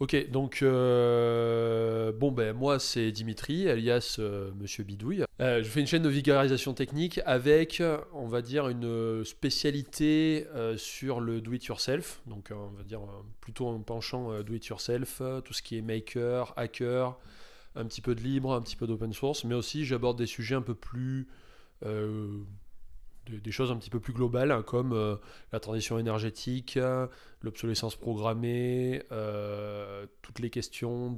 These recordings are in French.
Ok, donc bon ben moi c'est Dimitri, alias Monsieur Bidouille. Je fais une chaîne de vulgarisation technique avec, on va dire, une spécialité sur le do-it-yourself. Donc on va dire plutôt un penchant do-it-yourself, tout ce qui est maker, hacker, un petit peu de libre, un petit peu d'open source, mais aussi j'aborde des sujets un peu plus euh, des choses un petit peu plus globales, hein, comme la transition énergétique, l'obsolescence programmée, toutes les questions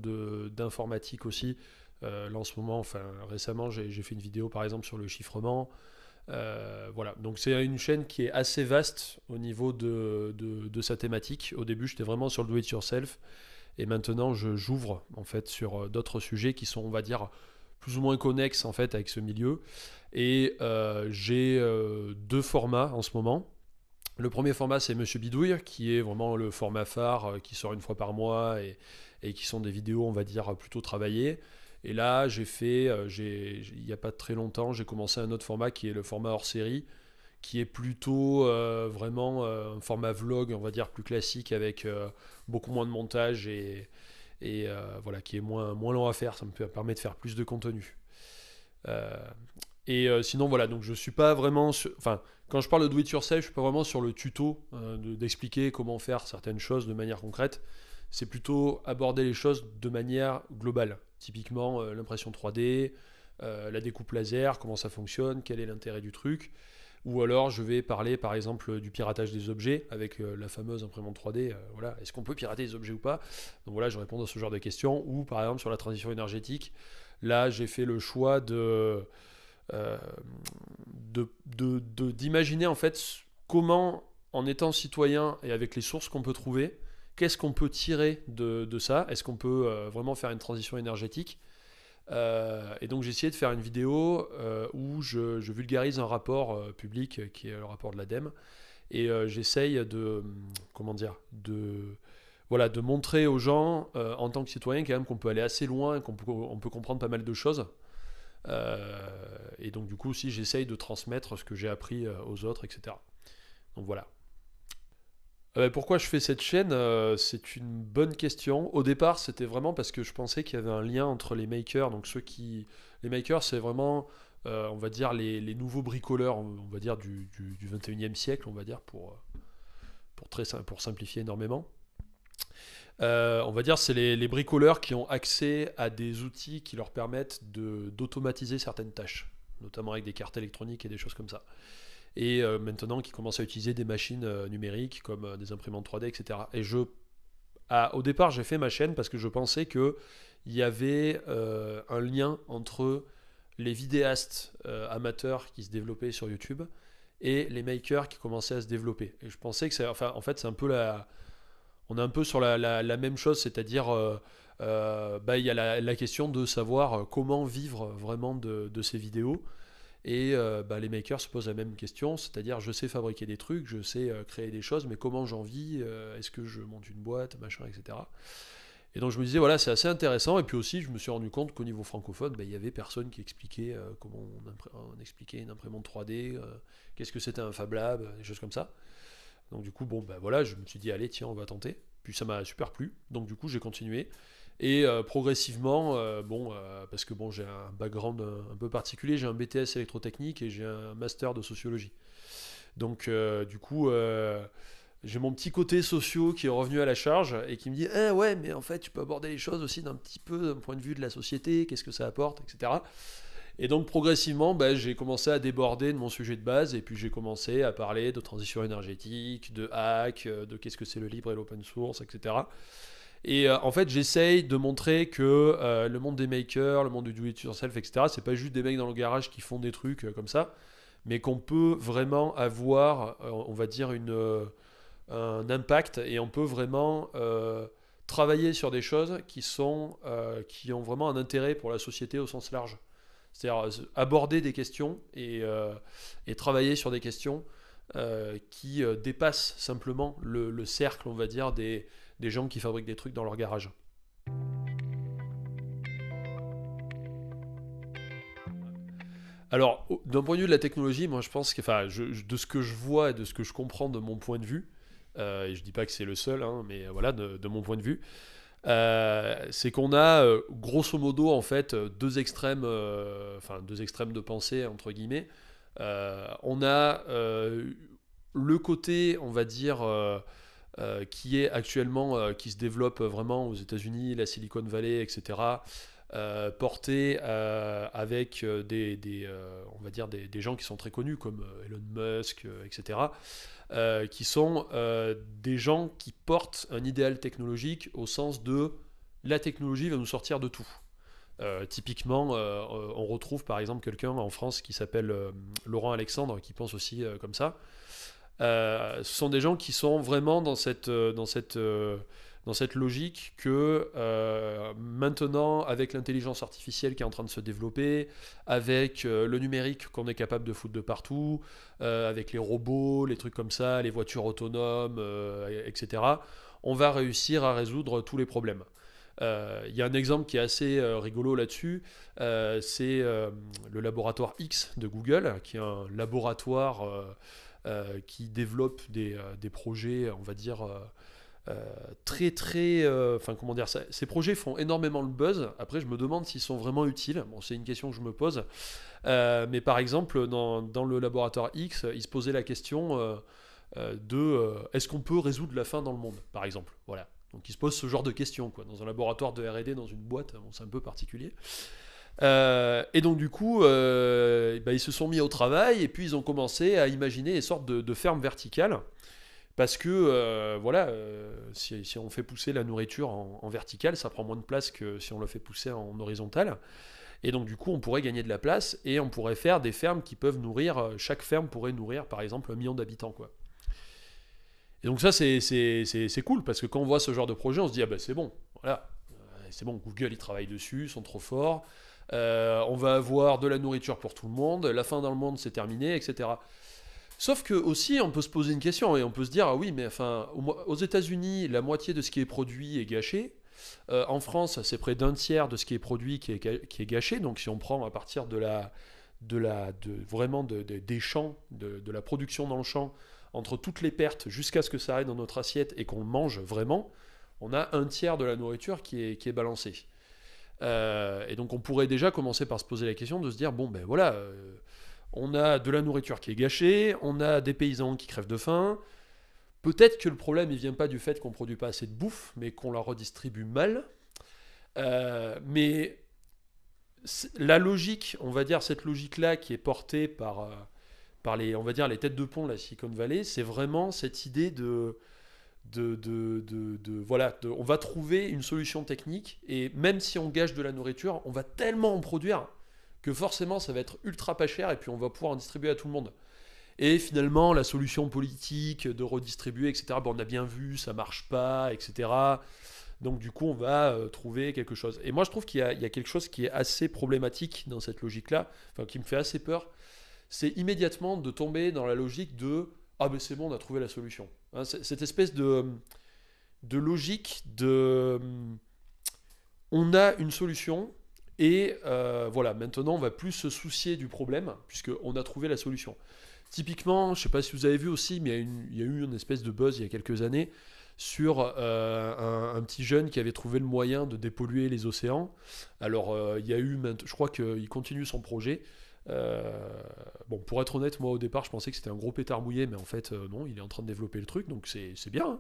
d'informatique aussi. Là en ce moment, enfin récemment, j'ai fait une vidéo par exemple sur le chiffrement. Voilà, donc c'est une chaîne qui est assez vaste au niveau de sa thématique. Au début, j'étais vraiment sur le do-it-yourself, et maintenant, j'ouvre en fait sur d'autres sujets qui sont, on va dire, plus ou moins connexes en fait avec ce milieu. Et j'ai deux formats en ce moment. Le premier format, c'est Monsieur Bidouille, qui est vraiment le format phare qui sort une fois par mois et qui sont des vidéos, on va dire, plutôt travaillées. Et là, j'ai fait, il n'y a pas très longtemps, j'ai commencé un autre format qui est le format hors série, qui est plutôt vraiment un format vlog, on va dire, plus classique avec beaucoup moins de montage et voilà, qui est moins long à faire. Ça me permet de faire plus de contenu. Euh, Sinon, voilà, donc je suis pas vraiment. Enfin, quand je parle de do it yourself, je suis pas vraiment sur le tuto d'expliquer comment faire certaines choses de manière concrète. C'est plutôt aborder les choses de manière globale. Typiquement, l'impression 3D, la découpe laser, comment ça fonctionne, quel est l'intérêt du truc. Ou alors, je vais parler par exemple du piratage des objets avec la fameuse imprimante 3D. Voilà, est-ce qu'on peut pirater des objets ou pas? Donc voilà, je réponds à ce genre de questions. Ou par exemple sur la transition énergétique, là, j'ai fait le choix euh, d'imaginer en fait comment, en étant citoyen et avec les sources qu'on peut trouver, qu'est-ce qu'on peut tirer de ça. Est-ce qu'on peut vraiment faire une transition énergétique? Et donc j'ai essayé de faire une vidéo où je vulgarise un rapport public qui est le rapport de l'ADEME, et j'essaye comment dire, voilà, de montrer aux gens en tant que citoyen quand même qu'on peut aller assez loin et on peut comprendre pas mal de choses. Et donc du coup aussi j'essaye de transmettre ce que j'ai appris aux autres, etc. Donc voilà. Pourquoi je fais cette chaîne? C'est une bonne question. Au départ, c'était vraiment parce que je pensais qu'il y avait un lien entre les makers. Donc ceux qui, les makers, c'est vraiment, on va dire les nouveaux bricoleurs, on va dire du 21e siècle, on va dire pour simplifier énormément. On va dire c'est les bricoleurs qui ont accès à des outils qui leur permettent d'automatiser certaines tâches, notamment avec des cartes électroniques et des choses comme ça. Et maintenant qui commencent à utiliser des machines numériques comme des imprimantes 3D, etc. Et au départ, j'ai fait ma chaîne parce que je pensais qu'il y avait un lien entre les vidéastes amateurs qui se développaient sur YouTube et les makers qui commençaient à se développer. Et je pensais que enfin, en fait, c'est un peu on est un peu sur la même chose, c'est-à-dire bah, il y a la question de savoir comment vivre vraiment de ces vidéos. Et bah, les makers se posent la même question, c'est-à-dire je sais fabriquer des trucs, je sais créer des choses, mais comment j'en vis? Est-ce que je monte une boîte, machin, etc. Et donc je me disais, voilà, c'est assez intéressant. Et puis aussi, je me suis rendu compte qu'au niveau francophone, bah, il y avait personne qui expliquait comment on expliquait une imprimante 3D, qu'est-ce que c'était un Fab Lab, des choses comme ça. Donc du coup, bon, bah voilà, je me suis dit, allez, tiens, on va tenter. Puis ça m'a super plu. Donc du coup, j'ai continué. Et progressivement, bon, parce que bon, j'ai un background un peu particulier, j'ai un BTS électrotechnique et j'ai un master de sociologie. Donc du coup, j'ai mon petit côté socio qui est revenu à la charge et qui me dit, ah ouais, mais en fait, tu peux aborder les choses aussi d'un petit peu d'un point de vue de la société, qu'est-ce que ça apporte, etc. Et donc progressivement, bah, j'ai commencé à déborder de mon sujet de base et puis j'ai commencé à parler de transition énergétique, de hack, de qu'est-ce que c'est le libre et l'open source, etc. Et en fait, j'essaye de montrer que le monde des makers, le monde du do-it-yourself, etc., c'est pas juste des mecs dans le garage qui font des trucs comme ça, mais qu'on peut vraiment avoir, on va dire, un impact et on peut vraiment travailler sur des choses qui ont vraiment un intérêt pour la société au sens large. C'est-à-dire aborder des questions et travailler sur des questions qui dépassent simplement le cercle, on va dire, des gens qui fabriquent des trucs dans leur garage. Alors, d'un point de vue de la technologie, moi je pense que, enfin, de ce que je vois et de ce que je comprends de mon point de vue, et je dis pas que c'est le seul, hein, mais voilà, de mon point de vue, C'est qu'on a grosso modo en fait deux extrêmes de pensée entre guillemets. On a le côté, on va dire, qui est actuellement, qui se développe vraiment aux États-Unis, la Silicon Valley, etc. Porté avec on va dire des gens qui sont très connus comme Elon Musk, etc. Qui sont des gens qui portent un idéal technologique au sens de la technologie va nous sortir de tout. Typiquement, on retrouve par exemple quelqu'un en France qui s'appelle Laurent Alexandre qui pense aussi comme ça. Ce sont des gens qui sont vraiment dans cette logique que maintenant, avec l'intelligence artificielle qui est en train de se développer, avec le numérique qu'on est capable de foutre de partout, avec les robots, les trucs comme ça, les voitures autonomes, etc., on va réussir à résoudre tous les problèmes. Il y a un exemple qui est assez rigolo là-dessus, c'est le laboratoire X de Google, qui est un laboratoire qui développe des projets, on va dire, très très... Enfin, comment dire, ces projets font énormément le buzz. Après, je me demande s'ils sont vraiment utiles. Bon, c'est une question que je me pose. Mais par exemple, dans le laboratoire X, ils se posaient la question est-ce qu'on peut résoudre la faim dans le monde, par exemple. Voilà. Donc, ils se posent ce genre de questions, quoi. Dans un laboratoire de R&D, dans une boîte, bon, c'est un peu particulier. Et donc du coup, ils se sont mis au travail et puis ils ont commencé à imaginer des sortes de fermes verticales parce que si on fait pousser la nourriture en verticale, ça prend moins de place que si on le fait pousser en horizontal. Et donc du coup, on pourrait gagner de la place et on pourrait faire des fermes qui peuvent nourrir, chaque ferme pourrait nourrir par exemple 1 million d'habitants, quoi. Et donc ça, c'est cool parce que quand on voit ce genre de projet, on se dit ah ben c'est bon, voilà, c'est bon, Google ils travaillent dessus, ils sont trop forts. On va avoir de la nourriture pour tout le monde, la faim dans le monde c'est terminé, etc. Sauf que aussi on peut se poser une question et on peut se dire ah oui mais enfin aux États-Unis la moitié de ce qui est produit est gâché. En France c'est près d'un tiers de ce qui est produit qui est gâché. Donc si on prend à partir vraiment des champs, de la production dans le champ, entre toutes les pertes jusqu'à ce que ça arrive dans notre assiette et qu'on mange vraiment, on a un tiers de la nourriture qui est balancée. Et donc on pourrait déjà commencer par se poser la question de se dire bon ben voilà, on a de la nourriture qui est gâchée, on a des paysans qui crèvent de faim. Peut-être que le problème il vient pas du fait qu'on produit pas assez de bouffe, mais qu'on la redistribue mal. Mais la logique, on va dire cette logique-là qui est portée par les, on va dire les têtes de pont de la Silicon Valley, c'est vraiment cette idée on va trouver une solution technique et même si on gâche de la nourriture, on va tellement en produire que forcément ça va être ultra pas cher et puis on va pouvoir en distribuer à tout le monde. Et finalement, la solution politique de redistribuer, etc., bon, on a bien vu, ça marche pas, etc. Donc du coup, on va trouver quelque chose. Et moi, je trouve qu'il y a quelque chose qui est assez problématique dans cette logique-là, enfin qui me fait assez peur, c'est immédiatement de tomber dans la logique de ah ben c'est bon, on a trouvé la solution. Hein, cette espèce de logique de on a une solution et voilà, maintenant on va plus se soucier du problème puisqu'on a trouvé la solution. Typiquement, je ne sais pas si vous avez vu aussi, mais il y a eu une espèce de buzz il y a quelques années sur un petit jeune qui avait trouvé le moyen de dépolluer les océans. Alors, il y a eu, je crois qu'il continue son projet. Bon, pour être honnête, moi au départ, je pensais que c'était un gros pétard mouillé, mais en fait, non, il est en train de développer le truc, donc c'est bien. Hein.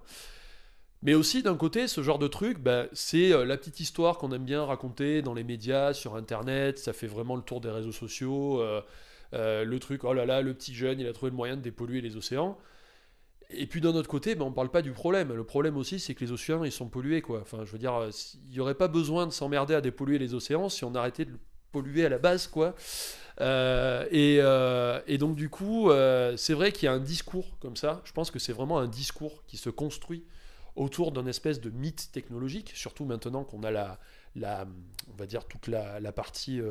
Mais aussi, d'un côté, ce genre de truc, bah, c'est la petite histoire qu'on aime bien raconter dans les médias, sur Internet, ça fait vraiment le tour des réseaux sociaux. Le truc, oh là là, le petit jeune, il a trouvé le moyen de dépolluer les océans. Et puis d'un autre côté, ben, on parle pas du problème. Le problème aussi, c'est que les océans, ils sont pollués, quoi. Enfin, je veux dire, il n'y aurait pas besoin de s'emmerder à dépolluer les océans si on arrêtait de le polluer à la base, quoi. Et donc, du coup, c'est vrai qu'il y a un discours comme ça. Je pense que c'est vraiment un discours qui se construit autour d'un espèce de mythe technologique, surtout maintenant qu'on a on va dire, toute la partie...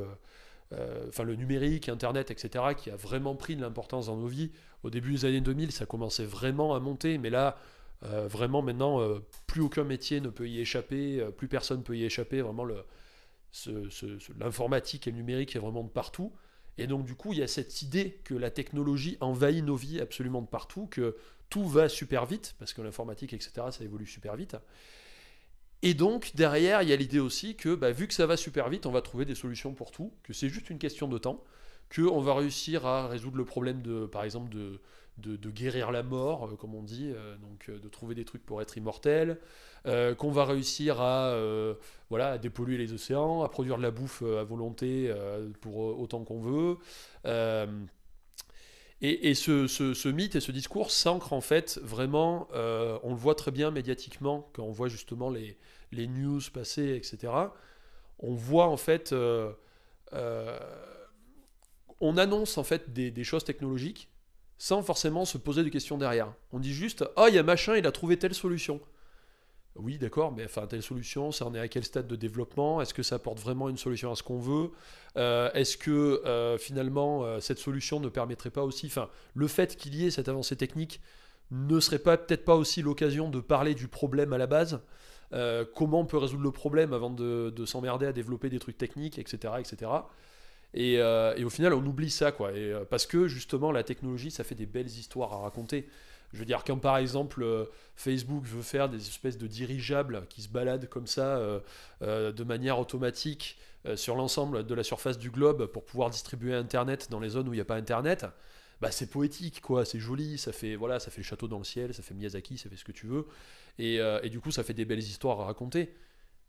enfin le numérique, Internet, etc., qui a vraiment pris de l'importance dans nos vies. Au début des années 2000, ça commençait vraiment à monter, mais là, vraiment maintenant, plus aucun métier ne peut y échapper, plus personne peut y échapper. Vraiment, l'informatique et le numérique est vraiment de partout. Et donc, du coup, il y a cette idée que la technologie envahit nos vies absolument de partout, que tout va super vite, parce que l'informatique, etc., ça évolue super vite. Et donc, derrière, il y a l'idée aussi que, bah, vu que ça va super vite, on va trouver des solutions pour tout, que c'est juste une question de temps, qu'on va réussir à résoudre le problème de, par exemple, de guérir la mort, comme on dit, de trouver des trucs pour être immortel, qu'on va réussir à dépolluer les océans, à produire de la bouffe à volonté pour autant qu'on veut. Euh, et ce mythe et ce discours s'ancre en fait vraiment, on le voit très bien médiatiquement quand on voit justement les news passer, etc. On voit en fait, euh, on annonce en fait des choses technologiques sans forcément se poser de questions derrière. On dit juste, oh il y a machin, il a trouvé telle solution. Oui, d'accord, mais enfin, telle solution, ça en est à quel stade de développement? Est-ce que ça apporte vraiment une solution à ce qu'on veut? Est-ce que finalement, cette solution ne permettrait pas aussi, enfin, le fait qu'il y ait cette avancée technique ne serait pas peut-être pas aussi l'occasion de parler du problème à la base? Comment on peut résoudre le problème avant de s'emmerder à développer des trucs techniques, etc., etc. Et au final, on oublie ça, quoi. Parce que justement, la technologie, ça fait des belles histoires à raconter. Je veux dire, quand par exemple Facebook veut faire des espèces de dirigeables qui se baladent comme ça de manière automatique sur l'ensemble de la surface du globe pour pouvoir distribuer Internet dans les zones où il n'y a pas Internet, bah c'est poétique, quoi. C'est joli, ça fait voilà, ça fait le château dans le ciel, ça fait Miyazaki, ça fait ce que tu veux, et du coup, ça fait des belles histoires à raconter.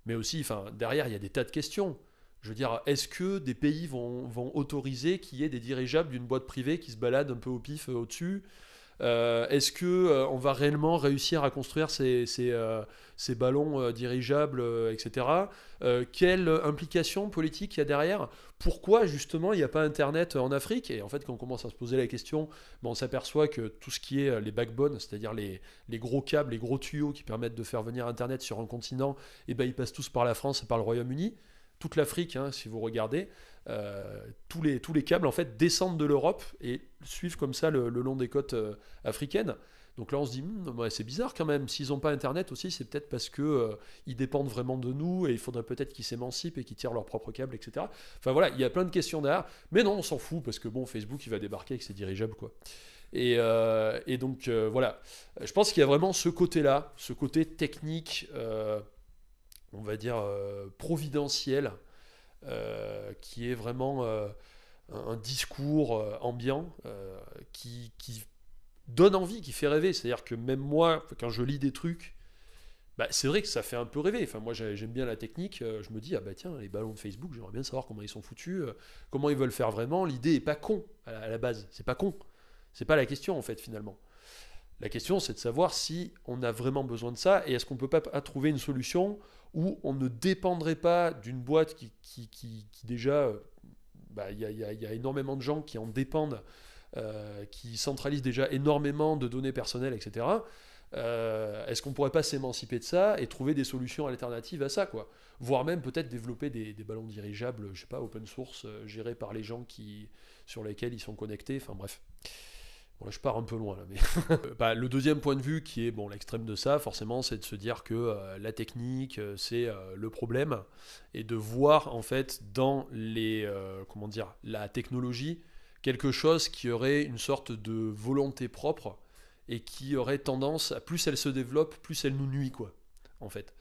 Mais aussi, enfin, derrière, il y a des tas de questions. Je veux dire, est-ce que des pays vont autoriser qu'il y ait des dirigeables d'une boîte privée qui se baladent un peu au pif au-dessus? Est-ce que on va réellement réussir à construire ces ballons dirigeables, etc. Quelle implication politique il y a derrière? Pourquoi justement il n'y a pas Internet en Afrique? Et en fait, quand on commence à se poser la question, ben, on s'aperçoit que tout ce qui est les backbones, c'est-à-dire les gros câbles, les gros tuyaux qui permettent de faire venir Internet sur un continent, et ben, ils passent tous par la France et par le Royaume-Uni. Toute l'Afrique, hein, si vous regardez, tous les câbles en fait descendent de l'Europe et suivent comme ça le long des côtes africaines. Donc là, on se dit, ouais, c'est bizarre quand même. S'ils n'ont pas Internet aussi, c'est peut-être parce que ils dépendent vraiment de nous et il faudrait peut-être qu'ils s'émancipent et qu'ils tirent leurs propres câbles, etc. Enfin voilà, il y a plein de questions derrière. Mais non, on s'en fout parce que bon, Facebook, il va débarquer avec ses dirigeables, quoi. Et donc voilà, je pense qu'il y a vraiment ce côté-là, ce côté technique, on va dire providentiel, qui est vraiment un discours ambiant qui donne envie, qui fait rêver. C'est-à-dire que même moi, quand je lis des trucs, bah, c'est vrai que ça fait un peu rêver. Enfin, moi, j'aime bien la technique. Je me dis, ah bah tiens, les ballons de Facebook, j'aimerais bien savoir comment ils sont foutus, comment ils veulent faire vraiment. L'idée est pas con à la base. C'est pas con. C'est pas la question en fait finalement. La question, c'est de savoir si on a vraiment besoin de ça et est-ce qu'on ne peut pas trouver une solution où on ne dépendrait pas d'une boîte qui déjà, bah, il y a énormément de gens qui en dépendent, qui centralisent déjà énormément de données personnelles, etc. Est-ce qu'on ne pourrait pas s'émanciper de ça et trouver des solutions alternatives à ça, quoi? Voire même peut-être développer des ballons dirigeables, je sais pas, open source, gérés par les gens sur lesquels ils sont connectés, enfin bref. Bon, là, je pars un peu loin là, mais bah, le deuxième point de vue qui est bon l'extrême de ça, forcément, c'est de se dire que la technique c'est le problème et de voir en fait dans comment dire la technologie quelque chose qui aurait une sorte de volonté propre et qui aurait tendance à plus elle se développe, plus elle nous nuit quoi, en fait.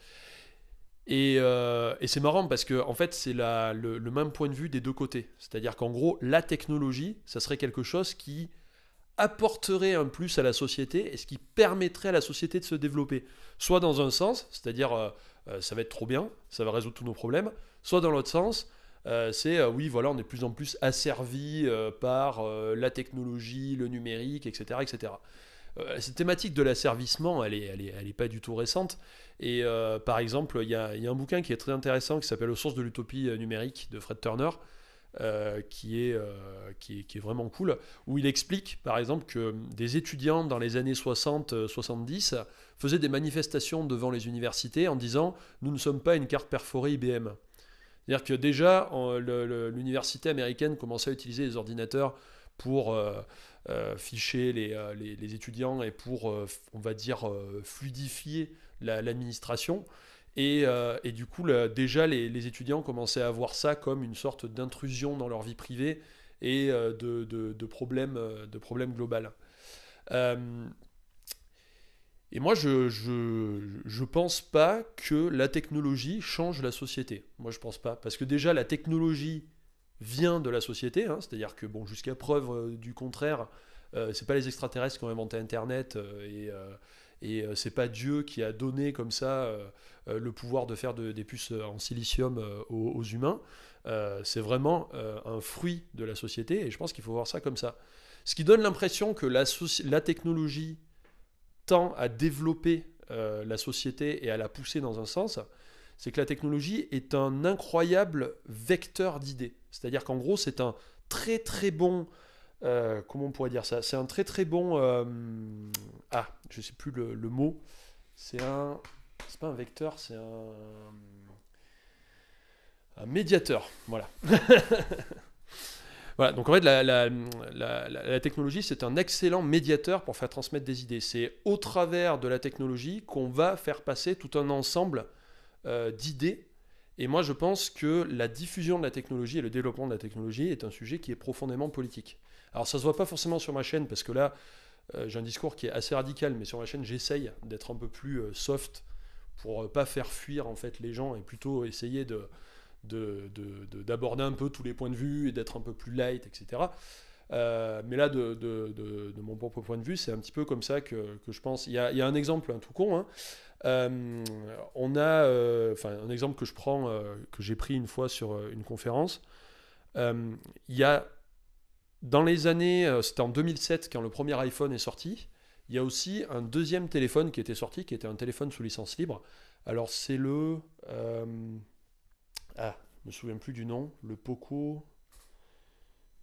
Et c'est marrant parce que en fait c'est le même point de vue des deux côtés, c'est-à-dire qu'en gros la technologie, ça serait quelque chose qui apporterait un plus à la société et ce qui permettrait à la société de se développer. Soit dans un sens, c'est-à-dire ça va être trop bien, ça va résoudre tous nos problèmes, soit dans l'autre sens, oui, voilà, on est de plus en plus asservi par la technologie, le numérique, etc. etc. Cette thématique de l'asservissement, elle est pas du tout récente. Et par exemple, il y a un bouquin qui est très intéressant qui s'appelle Aux sources de l'utopie numérique de Fred Turner, qui est vraiment cool, où il explique par exemple que des étudiants dans les années 60-70 faisaient des manifestations devant les universités en disant nous ne sommes pas une carte perforée IBM. C'est-à-dire que déjà l'université américaine commençait à utiliser les ordinateurs pour ficher les étudiants et pour, on va dire, fluidifier l'administration. Et du coup, déjà, les étudiants commençaient à voir ça comme une sorte d'intrusion dans leur vie privée et de problème global. Euh, Et moi, je pense pas que la technologie change la société. Moi, je pense pas. Parce que déjà, la technologie vient de la société, hein, c'est-à-dire que, bon, jusqu'à preuve du contraire, c'est pas les extraterrestres qui ont inventé Internet c'est pas Dieu qui a donné comme ça le pouvoir de faire des puces en silicium aux humains. C'est vraiment un fruit de la société et je pense qu'il faut voir ça comme ça. Ce qui donne l'impression que la technologie tend à développer la société et à la pousser dans un sens, c'est que la technologie est un incroyable vecteur d'idées. C'est-à-dire qu'en gros, c'est un très très bon... comment on pourrait dire ça? C'est un très très bon... je sais plus le mot. C'est un... C'est pas un vecteur, c'est un médiateur. Voilà. Voilà, donc en fait, la technologie, c'est un excellent médiateur pour faire transmettre des idées. C'est au travers de la technologie qu'on va faire passer tout un ensemble d'idées. Et moi, je pense que la diffusion de la technologie et le développement de la technologie est un sujet qui est profondément politique. Alors, ça ne se voit pas forcément sur ma chaîne, parce que là, j'ai un discours qui est assez radical, mais sur ma chaîne, j'essaye d'être un peu plus soft pour pas faire fuir en fait les gens et plutôt essayer d'aborder un peu tous les points de vue et d'être un peu plus light, etc. Mais là, de mon propre point de vue, c'est un petit peu comme ça que je pense. Il y a un exemple, un tout con. Hein. On a, un exemple que je prends, que j'ai pris une fois sur une conférence. Il y a, dans les années, c'était en 2007 quand le premier iPhone est sorti. Il y a aussi un deuxième téléphone qui était sorti, qui était un téléphone sous licence libre. Alors c'est le... je me souviens plus du nom. Le Poco...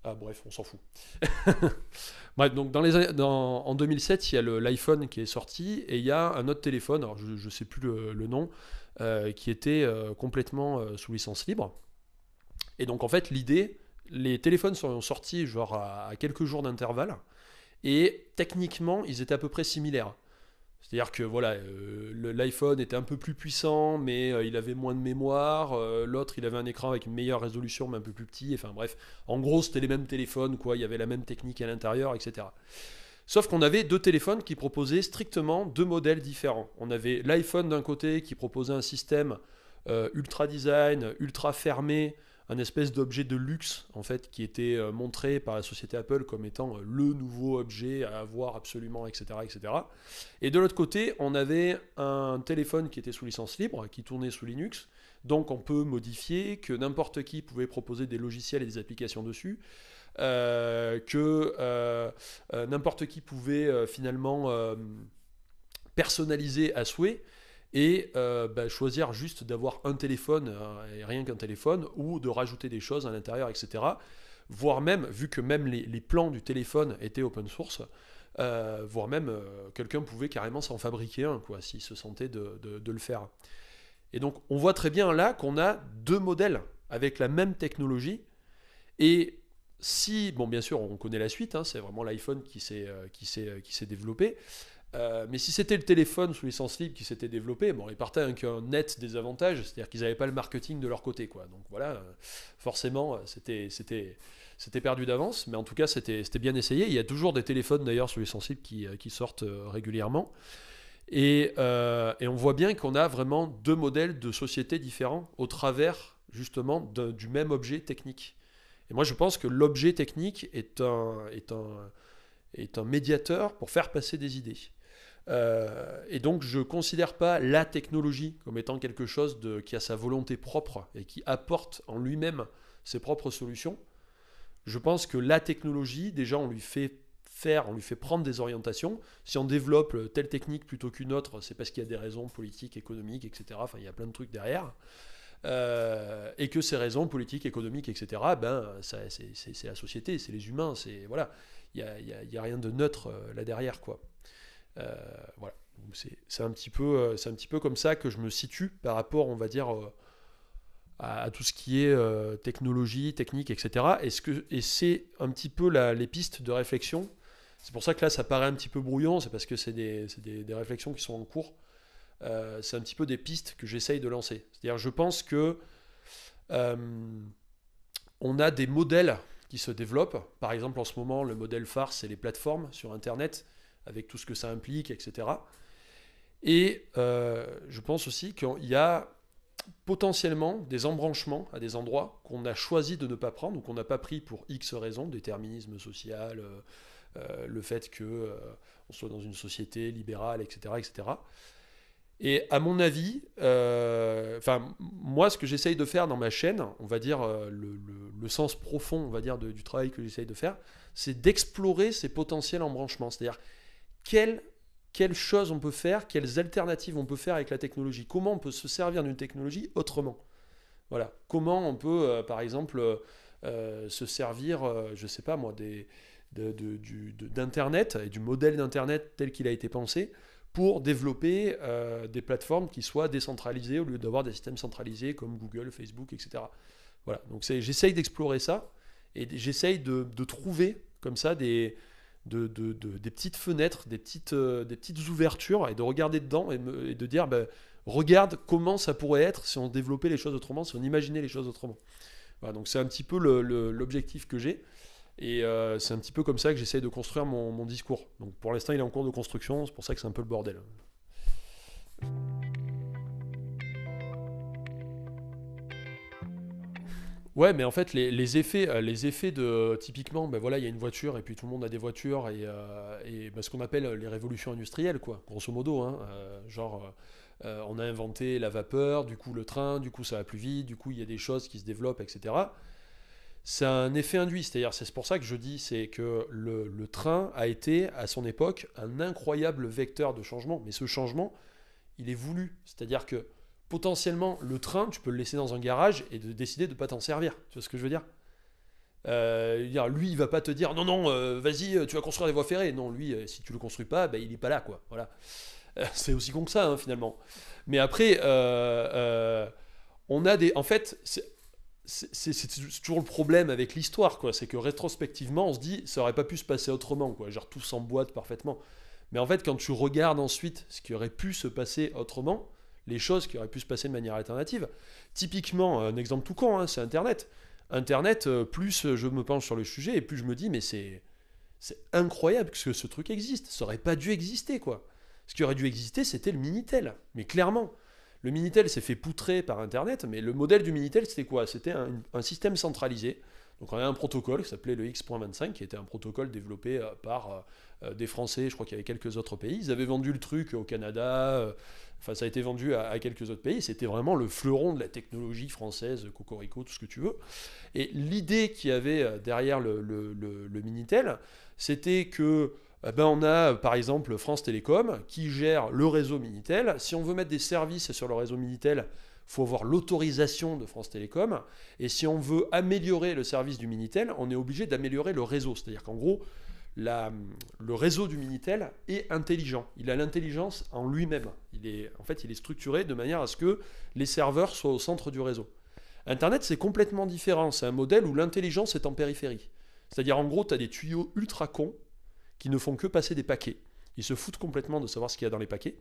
Ah bref, on s'en fout. Bref, donc en 2007, il y a l'iPhone qui est sorti et il y a un autre téléphone, alors je ne sais plus le nom, qui était complètement sous licence libre. Et donc en fait, l'idée, les téléphones sont sortis genre à quelques jours d'intervalle et techniquement, ils étaient à peu près similaires. C'est-à-dire que voilà, l'iPhone était un peu plus puissant, mais il avait moins de mémoire. L'autre, il avait un écran avec une meilleure résolution, mais un peu plus petit. Enfin bref, en gros, c'était les mêmes téléphones, quoi. Il y avait la même technique à l'intérieur, etc. Sauf qu'on avait deux téléphones qui proposaient strictement deux modèles différents. On avait l'iPhone d'un côté qui proposait un système ultra design, ultra fermé, un espèce d'objet de luxe en fait qui était montré par la société Apple comme étant le nouveau objet à avoir absolument, etc., etc. Et de l'autre côté, on avait un téléphone qui était sous licence libre, qui tournait sous Linux, donc on peut modifier, que n'importe qui pouvait proposer des logiciels et des applications dessus, que n'importe qui pouvait finalement personnaliser à souhait et choisir juste d'avoir un téléphone et rien qu'un téléphone ou de rajouter des choses à l'intérieur, etc. Voire même, vu que même les plans du téléphone étaient open source, voire même quelqu'un pouvait carrément s'en fabriquer un, quoi, s'il se sentait de le faire. Et donc on voit très bien là qu'on a deux modèles avec la même technologie et si, bon bien sûr on connaît la suite, hein, c'est vraiment l'iPhone qui s'est développé, mais si c'était le téléphone sous licence libre qui s'était développé, bon, ils partaient avec un net désavantage, c'est-à-dire qu'ils n'avaient pas le marketing de leur côté, quoi. Donc voilà, forcément, c'était perdu d'avance, mais en tout cas, c'était bien essayé. Il y a toujours des téléphones d'ailleurs sous licence libre qui sortent régulièrement. Et on voit bien qu'on a vraiment deux modèles de sociétés différents au travers justement du même objet technique. Et moi, je pense que l'objet technique est un médiateur pour faire passer des idées. Et donc je ne considère pas la technologie comme étant quelque chose qui a sa volonté propre et qui apporte en lui-même ses propres solutions. Je pense que la technologie, déjà on lui fait prendre des orientations. Si on développe telle technique plutôt qu'une autre, c'est parce qu'il y a des raisons politiques, économiques, etc. Enfin, il y a plein de trucs derrière. Et que ces raisons politiques, économiques, etc., c'est la société, c'est les humains, voilà. Il n'y a rien de neutre là derrière, quoi. Voilà. C'est un petit peu comme ça que je me situe par rapport, on va dire, à tout ce qui est technologie, technique, etc. Et c'est un petit peu les pistes de réflexion. C'est pour ça que là, ça paraît un petit peu brouillon, c'est parce que c'est des réflexions qui sont en cours. C'est un petit peu des pistes que j'essaye de lancer. C'est-à-dire, je pense que on a des modèles qui se développent. Par exemple, en ce moment, le modèle phare, c'est les plateformes sur Internet, avec tout ce que ça implique, etc. Et je pense aussi qu'il y a potentiellement des embranchements à des endroits qu'on a choisi de ne pas prendre ou qu'on n'a pas pris pour X raisons, déterminisme social, le fait que on soit dans une société libérale, etc., etc. Et à mon avis, moi, ce que j'essaye de faire dans ma chaîne, on va dire le sens profond, on va dire du travail que j'essaye de faire, c'est d'explorer ces potentiels embranchements. C'est-à-dire quelles, quelles choses on peut faire, quelles alternatives on peut faire avec la technologie, comment on peut se servir d'une technologie autrement. Voilà. Comment on peut, par exemple, se servir, je sais pas moi, d'Internet et du modèle d'Internet tel qu'il a été pensé pour développer des plateformes qui soient décentralisées au lieu d'avoir des systèmes centralisés comme Google, Facebook, etc. Voilà. Donc j'essaye d'explorer ça et j'essaye de trouver comme ça des petites fenêtres, des petites ouvertures et de regarder dedans et de dire bah, regarde comment ça pourrait être si on développait les choses autrement, si on imaginait les choses autrement. Voilà, donc c'est un petit peu l'objectif que j'ai. Et c'est un petit peu comme ça que j'essaie de construire mon discours. Donc pour l'instant, il est en cours de construction, c'est pour ça que c'est un peu le bordel. Ouais, mais en fait, les effets de typiquement, ben voilà, il y a une voiture et puis tout le monde a des voitures et ben, ce qu'on appelle les révolutions industrielles, quoi, grosso modo, hein, on a inventé la vapeur, du coup le train, du coup ça va plus vite, du coup il y a des choses qui se développent, etc. C'est un effet induit, c'est-à-dire c'est pour ça que je dis c'est que le train a été à son époque un incroyable vecteur de changement, mais ce changement il est voulu, c'est-à-dire que potentiellement le train tu peux le laisser dans un garage et de décider de ne pas t'en servir, tu vois ce que je veux dire. Lui il va pas te dire non non vas-y tu vas construire des voies ferrées, non lui si tu le construis pas ben, il est pas là quoi, voilà. C'est aussi con que ça hein, finalement. Mais après on a des en fait c'est toujours le problème avec l'histoire, quoi. C'est que rétrospectivement, on se dit, ça aurait pas pu se passer autrement, quoi. Genre tout s'emboîte parfaitement. Mais en fait, quand tu regardes ensuite ce qui aurait pu se passer autrement, les choses qui auraient pu se passer de manière alternative, typiquement, un exemple tout con, hein, c'est Internet. Internet, plus je me penche sur le sujet, et plus je me dis, mais c'est incroyable que ce truc existe. Ça aurait pas dû exister, quoi. Ce qui aurait dû exister, c'était le Minitel. Mais clairement. Le Minitel s'est fait poutrer par Internet, mais le modèle du Minitel, c'était quoi? C'était un système centralisé. Donc on avait un protocole qui s'appelait le X.25, qui était un protocole développé par des Français, je crois qu'il y avait quelques autres pays. Ils avaient vendu le truc au Canada, enfin ça a été vendu à quelques autres pays. C'était vraiment le fleuron de la technologie française, Cocorico, tout ce que tu veux. Et l'idée qu'il y avait derrière le Minitel, c'était que ben on a par exemple France Télécom qui gère le réseau Minitel. Si on veut mettre des services sur le réseau Minitel, il faut avoir l'autorisation de France Télécom. Et si on veut améliorer le service du Minitel, on est obligé d'améliorer le réseau. C'est-à-dire qu'en gros, le réseau du Minitel est intelligent. Il a l'intelligence en lui-même. En fait, il est structuré de manière à ce que les serveurs soient au centre du réseau. Internet, c'est complètement différent. C'est un modèle où l'intelligence est en périphérie. C'est-à-dire, en gros, tu as des tuyaux ultra cons qui ne font que passer des paquets. Ils se foutent complètement de savoir ce qu'il y a dans les paquets.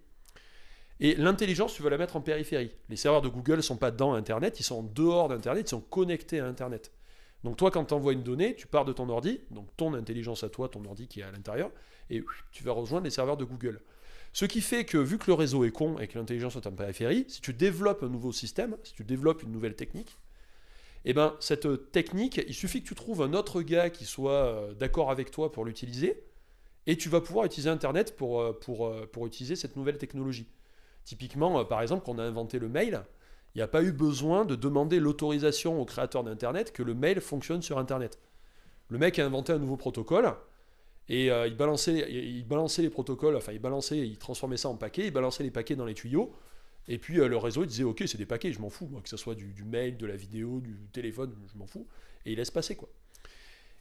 Et l'intelligence, tu veux la mettre en périphérie. Les serveurs de Google ne sont pas dans Internet, ils sont en dehors d'Internet, ils sont connectés à Internet. Donc toi, quand tu envoies une donnée, tu pars de ton ordi, donc ton intelligence à toi, ton ordi qui est à l'intérieur, et tu vas rejoindre les serveurs de Google. Ce qui fait que, vu que le réseau est con et que l'intelligence est en périphérie, si tu développes un nouveau système, si tu développes une nouvelle technique, eh ben, cette technique, il suffit que tu trouves un autre gars qui soit d'accord avec toi pour l'utiliser, et tu vas pouvoir utiliser Internet pour utiliser cette nouvelle technologie. Typiquement, par exemple, quand on a inventé le mail, il n'y a pas eu besoin de demander l'autorisation au créateur d'Internet que le mail fonctionne sur Internet. Le mec a inventé un nouveau protocole et il balançait les protocoles, enfin il transformait ça en paquets, il balançait les paquets dans les tuyaux et puis le réseau il disait ok c'est des paquets, je m'en fous, moi, que ce soit du mail, de la vidéo, du téléphone, je m'en fous, et il laisse passer quoi.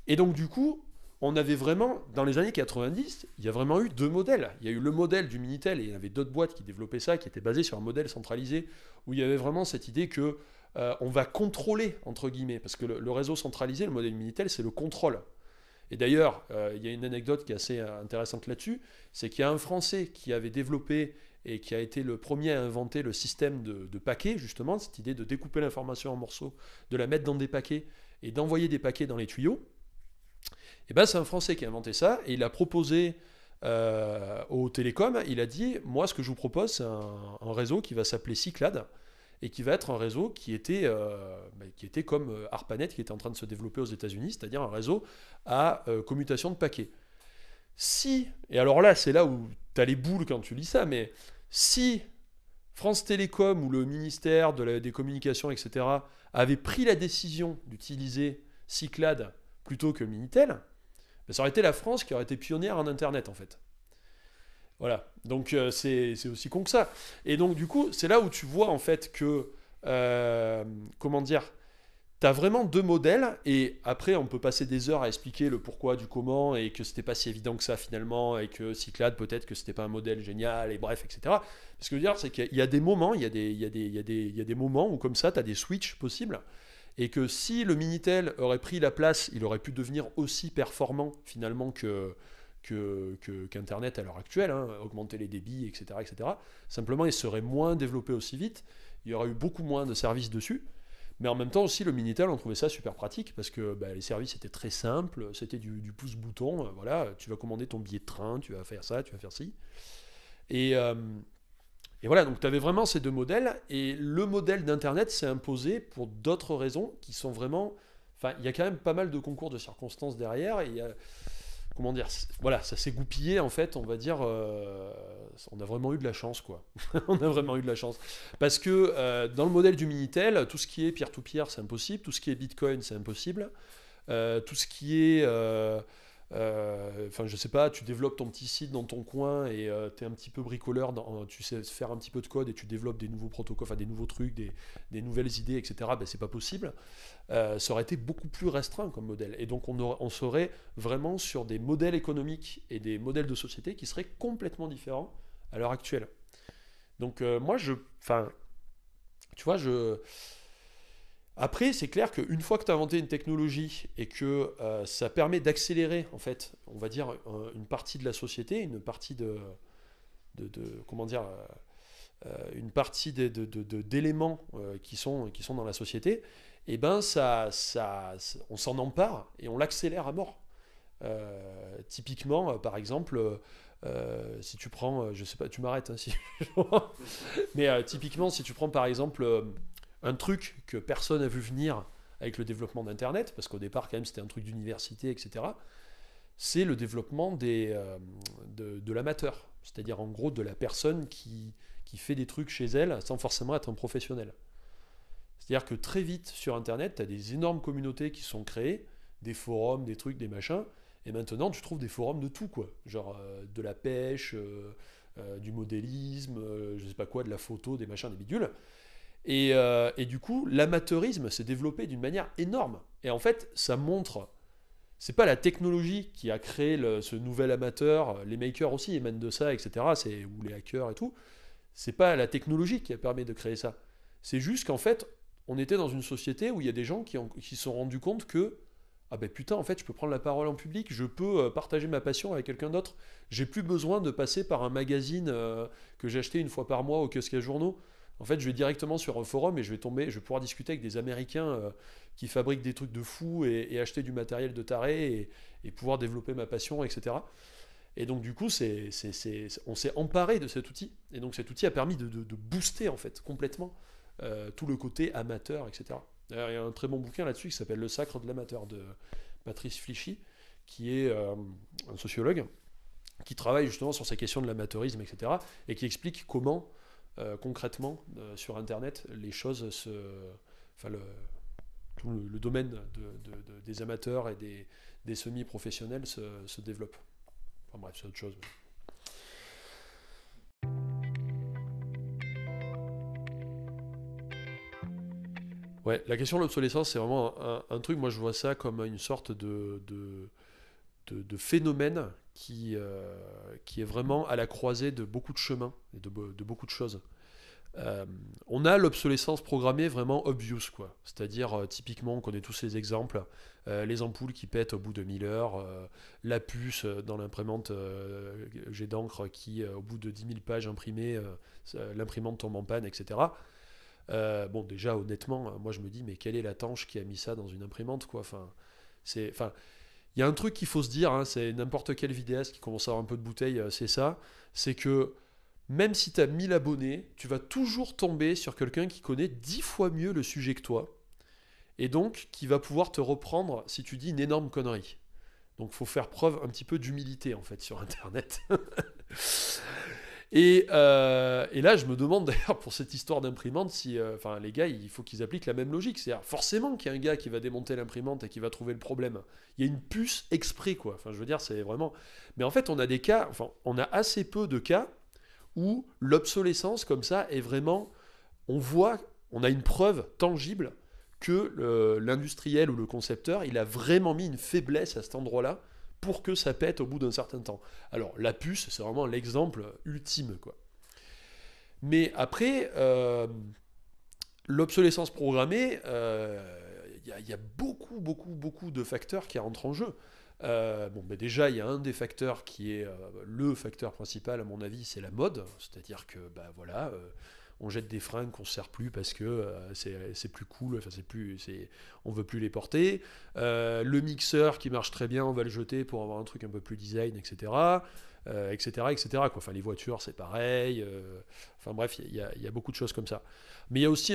Et donc du coup, on avait vraiment, dans les années 90, il y a vraiment eu deux modèles. Il y a eu le modèle du Minitel, et il y avait d'autres boîtes qui développaient ça, qui étaient basées sur un modèle centralisé, où il y avait vraiment cette idée que on va contrôler, entre guillemets, parce que le réseau centralisé, le modèle Minitel, c'est le contrôle. Et d'ailleurs, il y a une anecdote qui est assez intéressante là-dessus, c'est qu'il y a un Français qui avait développé et qui a été le premier à inventer le système de paquets, justement, cette idée de découper l'information en morceaux, de la mettre dans des paquets et d'envoyer des paquets dans les tuyaux. Et ben c'est un Français qui a inventé ça et il a proposé aux télécoms, il a dit, moi ce que je vous propose, c'est un réseau qui va s'appeler Cyclade, et qui va être un réseau qui était comme ARPANET, qui était en train de se développer aux États-Unis, c'est-à-dire un réseau à commutation de paquets. Si, et alors là, c'est là où tu as les boules quand tu lis ça, mais si France Télécom ou le ministère des Communications, etc., avait pris la décision d'utiliser Cyclade plutôt que Minitel, ben, ça aurait été la France qui aurait été pionnière en Internet, en fait. Voilà, donc c'est aussi con que ça. Et donc du coup, c'est là où tu vois en fait que, comment dire, tu as vraiment deux modèles, et après on peut passer des heures à expliquer le pourquoi du comment, et que c'était pas si évident que ça finalement, et que Cyclade peut-être que c'était pas un modèle génial, et bref, etc. Ce que je veux dire, c'est qu'il y a des moments, il y a des moments où comme ça, tu as des switches possibles, et que si le Minitel aurait pris la place, il aurait pu devenir aussi performant finalement qu'Internet à l'heure actuelle, hein, augmenter les débits, etc., etc. Simplement, il serait moins développé aussi vite, il y aurait eu beaucoup moins de services dessus, mais en même temps aussi, le Minitel, on trouvait ça super pratique, parce que bah, les services étaient très simples, c'était du pouce-bouton, voilà, tu vas commander ton billet de train, tu vas faire ça, tu vas faire ci. Et, euh, et voilà, donc tu avais vraiment ces deux modèles, et le modèle d'Internet s'est imposé pour d'autres raisons qui sont vraiment... Enfin, il y a quand même pas mal de concours de circonstances derrière, et il y a, comment dire, voilà, ça s'est goupillé en fait, on va dire, on a vraiment eu de la chance quoi. On a vraiment eu de la chance. Parce que dans le modèle du Minitel, tout ce qui est peer-to-peer, c'est impossible, tout ce qui est Bitcoin, c'est impossible, tout ce qui est, enfin je sais pas, tu développes ton petit site dans ton coin et tu es un petit peu bricoleur, tu sais faire un petit peu de code et tu développes des nouveaux protocoles, enfin des nouveaux trucs, des nouvelles idées, etc. Ben, c'est pas possible. Ça aurait été beaucoup plus restreint comme modèle. Et donc on serait vraiment sur des modèles économiques et des modèles de société qui seraient complètement différents à l'heure actuelle. Donc moi, enfin, tu vois, après, c'est clair qu'une fois que tu as inventé une technologie et que ça permet d'accélérer, en fait, on va dire, une partie de la société, une partie comment dire, une partie d'éléments qui sont dans la société, et ben on s'en empare et on l'accélère à mort. Typiquement, par exemple, si tu prends, je sais pas, tu m'arrêtes hein, si mais typiquement, si tu prends par exemple un truc que personne n'a vu venir avec le développement d'Internet, parce qu'au départ, quand même, c'était un truc d'université, etc., c'est le développement de l'amateur. C'est-à-dire, en gros, de la personne qui fait des trucs chez elle sans forcément être un professionnel. C'est-à-dire que très vite, sur Internet, tu as des énormes communautés qui sont créées, des forums, des trucs, des machins, et maintenant, tu trouves des forums de tout, quoi. Genre de la pêche, du modélisme, je sais pas quoi, de la photo, des machins, des bidules. Et du coup, l'amateurisme s'est développé d'une manière énorme. Et en fait, ça montre, c'est pas la technologie qui a créé ce nouvel amateur, les makers aussi émanent de ça, etc. Ou les hackers et tout. C'est pas la technologie qui a permis de créer ça. C'est juste qu'en fait, on était dans une société où il y a des gens qui se sont rendus compte que ah ben putain, en fait, je peux prendre la parole en public, je peux partager ma passion avec quelqu'un d'autre. J'ai plus besoin de passer par un magazine que j'ai acheté une fois par mois au kiosque à journaux. En fait, je vais directement sur un forum et je vais pouvoir discuter avec des Américains qui fabriquent des trucs de fous et acheter du matériel de taré et pouvoir développer ma passion, etc. Et donc du coup, on s'est emparé de cet outil. Et donc cet outil a permis de booster en fait complètement tout le côté amateur, etc. D'ailleurs, il y a un très bon bouquin là-dessus qui s'appelle Le Sacre de l'amateur de Patrice Flichy, qui est un sociologue qui travaille justement sur ces questions de l'amateurisme, etc. et qui explique comment concrètement sur Internet les choses enfin tout le domaine des amateurs et des semi-professionnels se développe. Enfin bref, c'est autre chose. Ouais, la question de l'obsolescence, c'est vraiment un truc, moi je vois ça comme une sorte de phénomène qui est vraiment à la croisée de beaucoup de chemins et de beaucoup de choses. On a l'obsolescence programmée vraiment obvious, quoi. C'est-à-dire, typiquement, on connaît tous les exemples, les ampoules qui pètent au bout de 1000 heures, la puce dans l'imprimante jet d'encre qui, au bout de 10 000 pages imprimées, l'imprimante tombe en panne, etc. Bon, déjà, honnêtement, moi je me dis, mais quelle est la tanche qui a mis ça dans une imprimante, quoi. Enfin, Il y a un truc qu'il faut se dire, hein, c'est n'importe quel vidéaste qui commence à avoir un peu de bouteille, c'est ça, c'est que même si tu as 1000 abonnés, tu vas toujours tomber sur quelqu'un qui connaît 10 fois mieux le sujet que toi, et donc qui va pouvoir te reprendre si tu dis une énorme connerie. Donc faut faire preuve un petit peu d'humilité en fait sur Internet. Et là, je me demande d'ailleurs pour cette histoire d'imprimante si, enfin, les gars, il faut qu'ils appliquent la même logique. C'est-à-dire, forcément qu'il y a un gars qui va démonter l'imprimante et qui va trouver le problème. Il y a une puce exprès, quoi. Enfin, je veux dire, c'est vraiment. Mais en fait, on a des cas, enfin, on a assez peu de cas où l'obsolescence comme ça est vraiment. On voit, on a une preuve tangible que l'industriel ou le concepteur, il a vraiment mis une faiblesse à cet endroit-là pour que ça pète au bout d'un certain temps. Alors, la puce, c'est vraiment l'exemple ultime, quoi. Mais après, l'obsolescence programmée, y a beaucoup, beaucoup, beaucoup de facteurs qui rentrent en jeu. Bon, ben déjà, il y a un des facteurs qui est le facteur principal, à mon avis, c'est la mode. C'est-à-dire que, bah voilà, on jette des fringues qu'on ne se sert plus parce que c'est plus cool, enfin, on veut plus les porter. Le mixeur qui marche très bien, on va le jeter pour avoir un truc un peu plus design, etc. Etc., etc. Quoi. Enfin, les voitures, c'est pareil. Enfin bref, il y a beaucoup de choses comme ça. Mais il y a aussi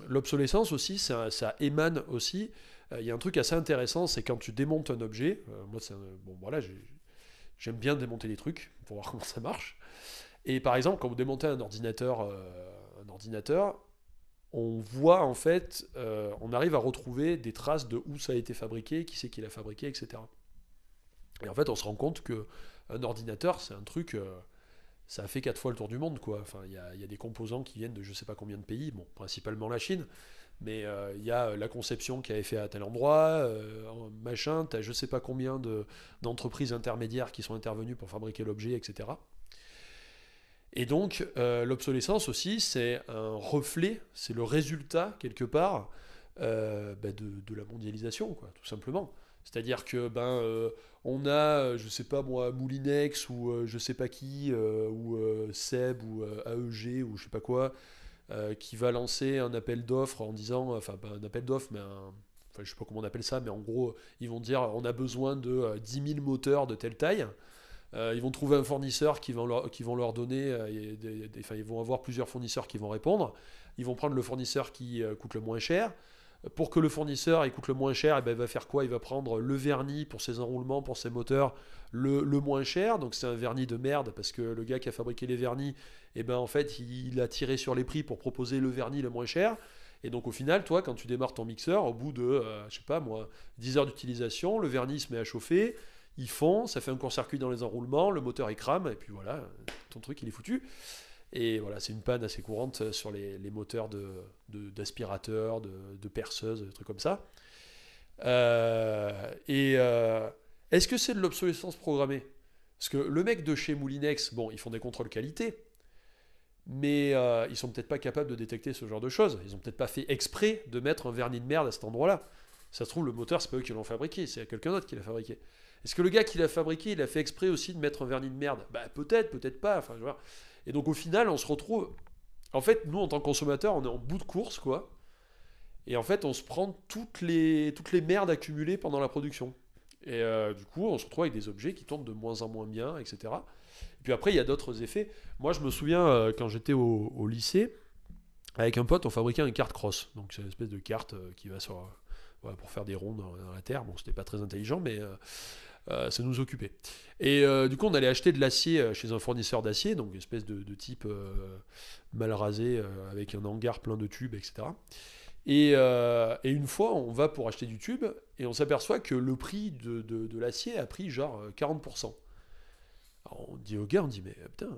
l'obsolescence aussi, ça émane aussi. Il y a un truc assez intéressant, c'est quand tu démontes un objet. Moi, bon, voilà, j'aime bien démonter les trucs pour voir comment ça marche. Et par exemple, quand vous démontez un ordinateur, on voit en fait, on arrive à retrouver des traces de où ça a été fabriqué, qui c'est qui l'a fabriqué, etc. Et en fait, on se rend compte que un ordinateur, c'est un truc, ça a fait 4 fois le tour du monde, quoi. Enfin, il y a des composants qui viennent de je sais pas combien de pays, bon, principalement la Chine, mais il y a la conception qui avait fait à tel endroit, machin, t'as je sais pas combien d'entreprises intermédiaires qui sont intervenues pour fabriquer l'objet, etc. Et donc, l'obsolescence aussi, c'est un reflet, c'est le résultat, quelque part, de la mondialisation, quoi, tout simplement. C'est-à-dire que on a, je sais pas moi, Moulinex ou je sais pas qui, ou Seb ou AEG ou je sais pas quoi, qui va lancer un appel d'offres en disant, enfin pas un appel d'offres, mais enfin je sais pas comment on appelle ça, mais en gros ils vont dire on a besoin de 10 000 moteurs de telle taille. Ils vont trouver un fournisseur qui vont leur donner, enfin, ils vont avoir plusieurs fournisseurs qui vont répondre. Ils vont prendre le fournisseur qui coûte le moins cher. Pour que le fournisseur il coûte le moins cher, il va faire quoi? Il va prendre le vernis pour ses enroulements, pour ses moteurs, le moins cher. Donc c'est un vernis de merde parce que le gars qui a fabriqué les vernis, en fait, il a tiré sur les prix pour proposer le vernis le moins cher. Et donc au final, toi, quand tu démarres ton mixeur, au bout de, je sais pas moi, 10 heures d'utilisation, le vernis se met à chauffer, il fond, ça fait un court-circuit dans les enroulements, le moteur il crame, et puis voilà, ton truc il est foutu. Et voilà, c'est une panne assez courante sur les moteurs d'aspirateurs, de perceuses, des trucs comme ça. Est-ce que c'est de l'obsolescence programmée? Parce que le mec de chez Moulinex, bon, ils font des contrôles qualité, mais ils sont peut-être pas capables de détecter ce genre de choses. Ils ont peut-être pas fait exprès de mettre un vernis de merde à cet endroit-là. Ça se trouve, le moteur, c'est pas eux qui l'ont fabriqué, c'est quelqu'un d'autre qui l'a fabriqué. Est-ce que le gars qui l'a fabriqué, il a fait exprès aussi de mettre un vernis de merde? Bah peut-être, peut-être pas. Enfin, je vois. Et donc au final, on se retrouve. En fait, nous, en tant que consommateurs, on est en bout de course, quoi. Et en fait, on se prend toutes les merdes accumulées pendant la production. Et du coup, on se retrouve avec des objets qui tournent de moins en moins bien, etc. Et puis après, il y a d'autres effets. Moi, je me souviens, quand j'étais au lycée, avec un pote, on fabriquait une carte cross. Donc c'est une espèce de carte qui va sur... voilà, pour faire des ronds dans la terre. Bon, c'était pas très intelligent, mais ça nous occupait. Et du coup, on allait acheter de l'acier chez un fournisseur d'acier, donc une espèce de type mal rasé, avec un hangar plein de tubes, etc. Et une fois, on va pour acheter du tube, et on s'aperçoit que le prix de l'acier a pris genre 40%. Alors, on dit au gars, on dit, mais putain,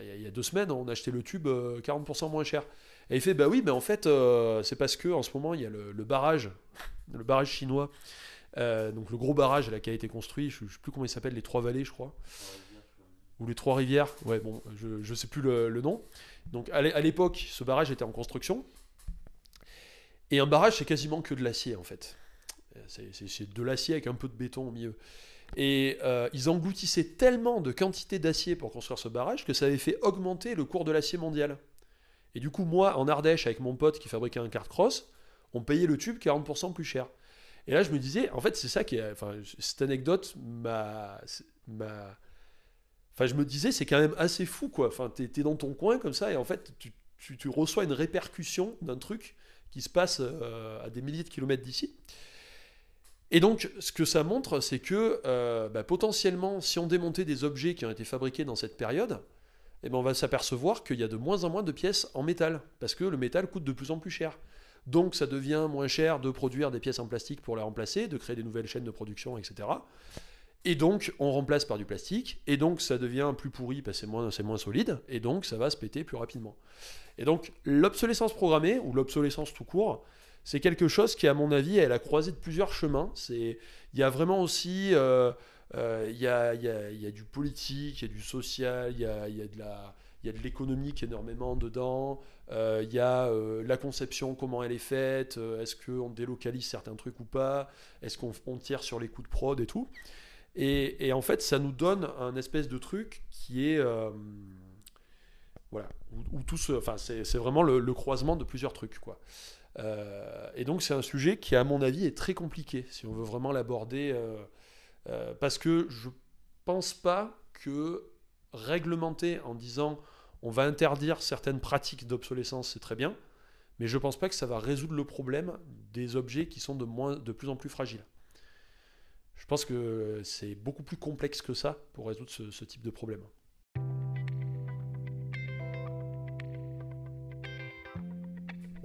il y a 2 semaines, on a acheté le tube 40% moins cher. Et il fait, bah oui, mais en fait, c'est parce que en ce moment, il y a le barrage chinois, donc le gros barrage là, qui a été construit, je ne sais plus comment il s'appelle, les 3 vallées, je crois. Ou les 3 rivières, ouais, bon, je ne sais plus le nom. Donc à l'époque, ce barrage était en construction. Et un barrage, c'est quasiment que de l'acier, en fait. C'est de l'acier avec un peu de béton au milieu. Et ils engloutissaient tellement de quantité d'acier pour construire ce barrage que ça avait fait augmenter le cours de l'acier mondial. Et du coup, moi, en Ardèche, avec mon pote qui fabriquait un kart cross, on payait le tube 40% plus cher. Et là, je me disais, en fait, c'est ça qui est. Enfin, cette anecdote m'a. Enfin, je me disais, c'est quand même assez fou, quoi. Enfin, t'es dans ton coin comme ça, et en fait, tu reçois une répercussion d'un truc qui se passe à des milliers de kilomètres d'ici. Et donc, ce que ça montre, c'est que potentiellement, si on démontait des objets qui ont été fabriqués dans cette période, eh ben, on va s'apercevoir qu'il y a de moins en moins de pièces en métal, parce que le métal coûte de plus en plus cher. Donc ça devient moins cher de produire des pièces en plastique pour les remplacer, de créer des nouvelles chaînes de production, etc. Et donc on remplace par du plastique, et donc ça devient plus pourri parce que c'est moins solide, et donc ça va se péter plus rapidement. Et donc l'obsolescence programmée, ou l'obsolescence tout court, c'est quelque chose qui, à mon avis, est à la croisée de plusieurs chemins. Il y a vraiment aussi il y a du politique, il y a du social, il y a de l'économique énormément dedans, il y a la conception, comment elle est faite, est-ce qu'on délocalise certains trucs ou pas, est-ce qu'on tire sur les coûts de prod et tout. Et en fait, ça nous donne un espèce de truc qui est... voilà, où tout se... Enfin, c'est vraiment le croisement de plusieurs trucs, quoi. Et donc c'est un sujet qui, à mon avis, est très compliqué, si on veut vraiment l'aborder... parce que je pense pas que réglementer en disant on va interdire certaines pratiques d'obsolescence, c'est très bien, mais je pense pas que ça va résoudre le problème des objets qui sont de plus en plus fragiles. Je pense que c'est beaucoup plus complexe que ça pour résoudre ce type de problème.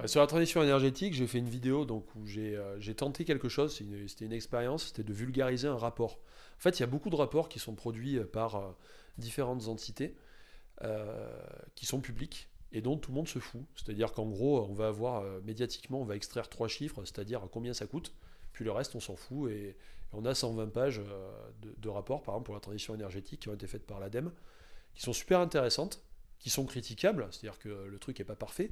Sur la transition énergétique, j'ai fait une vidéo donc, où j'ai tenté quelque chose, c'était une expérience, c'était de vulgariser un rapport. En fait, il y a beaucoup de rapports qui sont produits par différentes entités qui sont publics et dont tout le monde se fout. C'est-à-dire qu'en gros, on va avoir médiatiquement, on va extraire 3 chiffres, c'est-à-dire combien ça coûte, puis le reste, on s'en fout. Et on a 120 pages de rapports, par exemple, pour la transition énergétique, qui ont été faites par l'ADEME, qui sont super intéressantes, qui sont critiquables, c'est-à-dire que le truc n'est pas parfait.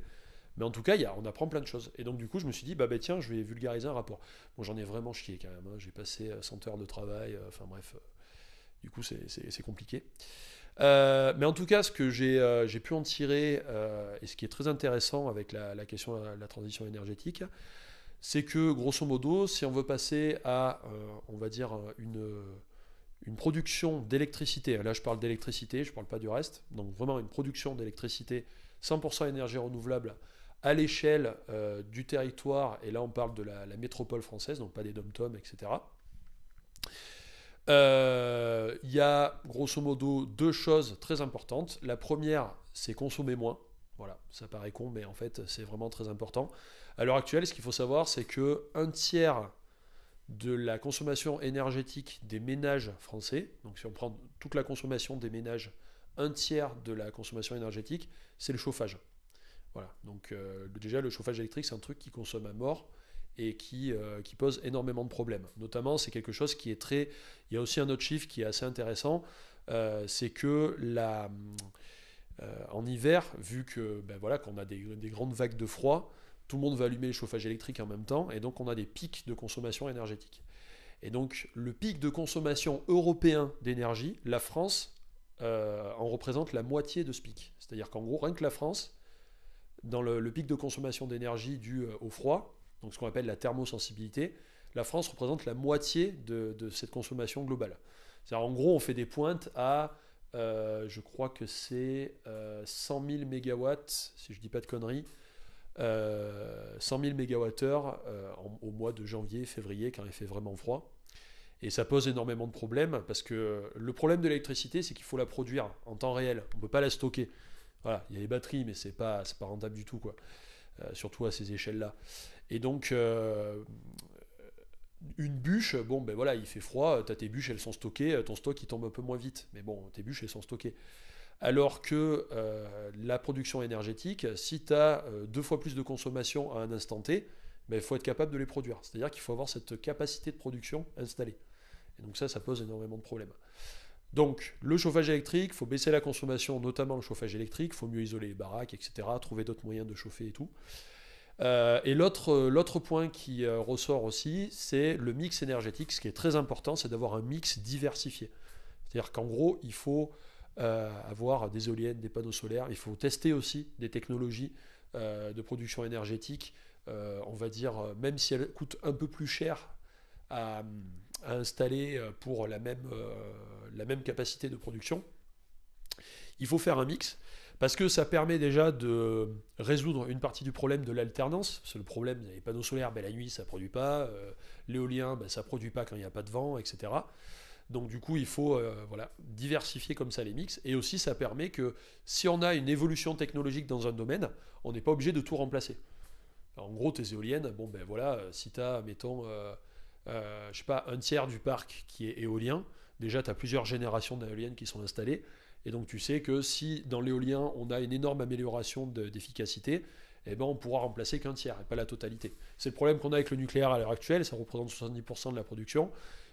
Mais en tout cas, on apprend plein de choses. Et donc, du coup, je me suis dit, tiens, je vais vulgariser un rapport. Bon, j'en ai vraiment chié quand même. Hein. J'ai passé 100 heures de travail. Enfin, bref. Du coup, c'est compliqué. Mais en tout cas, ce que j'ai pu en tirer, et ce qui est très intéressant avec la question de la transition énergétique, c'est que, grosso modo, si on veut passer à, on va dire, une production d'électricité, là je parle d'électricité, je ne parle pas du reste, donc vraiment une production d'électricité 100% énergie renouvelable à l'échelle du territoire, et là on parle de la métropole française, donc pas des dom-toms, etc. Il y a grosso modo 2 choses très importantes. La première, c'est consommer moins. Voilà, ça paraît con, mais en fait c'est vraiment très important. À l'heure actuelle, ce qu'il faut savoir, c'est que 1/3 de la consommation énergétique des ménages français, donc si on prend toute la consommation des ménages, 1/3 de la consommation énergétique, c'est le chauffage. Voilà, donc déjà le chauffage électrique, c'est un truc qui consomme à mort et qui pose énormément de problèmes. Notamment, c'est quelque chose qui est très... Il y a aussi un autre chiffre qui est assez intéressant, c'est que en hiver, vu que voilà, qu'on a des grandes vagues de froid, tout le monde va allumer le chauffage électrique en même temps, et donc on a des pics de consommation énergétique. Et donc le pic de consommation européen d'énergie, la France en représente la moitié de ce pic. C'est-à-dire qu'en gros, rien que la France, dans le pic de consommation d'énergie dû au froid, donc ce qu'on appelle la thermosensibilité, la France représente la moitié de cette consommation globale. C'est-à-dire en gros, on fait des pointes à, je crois que c'est 100 000 mégawatts, si je ne dis pas de conneries, 100 000 mégawattheures au mois de janvier, février, quand il fait vraiment froid. Et ça pose énormément de problèmes, parce que le problème de l'électricité, c'est qu'il faut la produire en temps réel. On ne peut pas la stocker. Voilà, il y a les batteries, mais c'est pas rentable du tout, quoi. Surtout à ces échelles-là. Et donc, une bûche, voilà, il fait froid, t'as tes bûches, elles sont stockées, ton stock il tombe un peu moins vite. Mais bon, tes bûches, elles sont stockées. Alors que la production énergétique, si tu as 2 fois plus de consommation à un instant T, il faut être capable de les produire. C'est-à-dire qu'il faut avoir cette capacité de production installée. Et donc ça pose énormément de problèmes. Donc le chauffage électrique, il faut baisser la consommation, notamment le chauffage électrique, il faut mieux isoler les baraques, etc., trouver d'autres moyens de chauffer et tout. Et l'autre point qui ressort aussi, c'est le mix énergétique. Ce qui est très important, c'est d'avoir un mix diversifié. C'est-à-dire qu'en gros, il faut avoir des éoliennes, des panneaux solaires. Il faut tester aussi des technologies de production énergétique, on va dire, même si elles coûtent un peu plus cher à, à installer pour la même capacité de production. Il faut faire un mix parce que ça permet déjà de résoudre une partie du problème de l'alternance. C'est le problème, les panneaux solaires, ben, la nuit ça ne produit pas, l'éolien ben, ça ne produit pas quand il n'y a pas de vent, etc. Donc du coup il faut voilà, diversifier comme ça les mix. Et aussi ça permet que si on a une évolution technologique dans un domaine, on n'est pas obligé de tout remplacer. Alors, en gros tes éoliennes, bon ben voilà, si tu as mettons je sais pas, un tiers du parc qui est éolien, déjà tu as plusieurs générations d'éoliennes qui sont installées. Et donc tu sais que si dans l'éolien on a une énorme amélioration d'efficacité, eh ben, on pourra remplacer qu'un tiers et pas la totalité. C'est le problème qu'on a avec le nucléaire à l'heure actuelle, ça représente 70% de la production.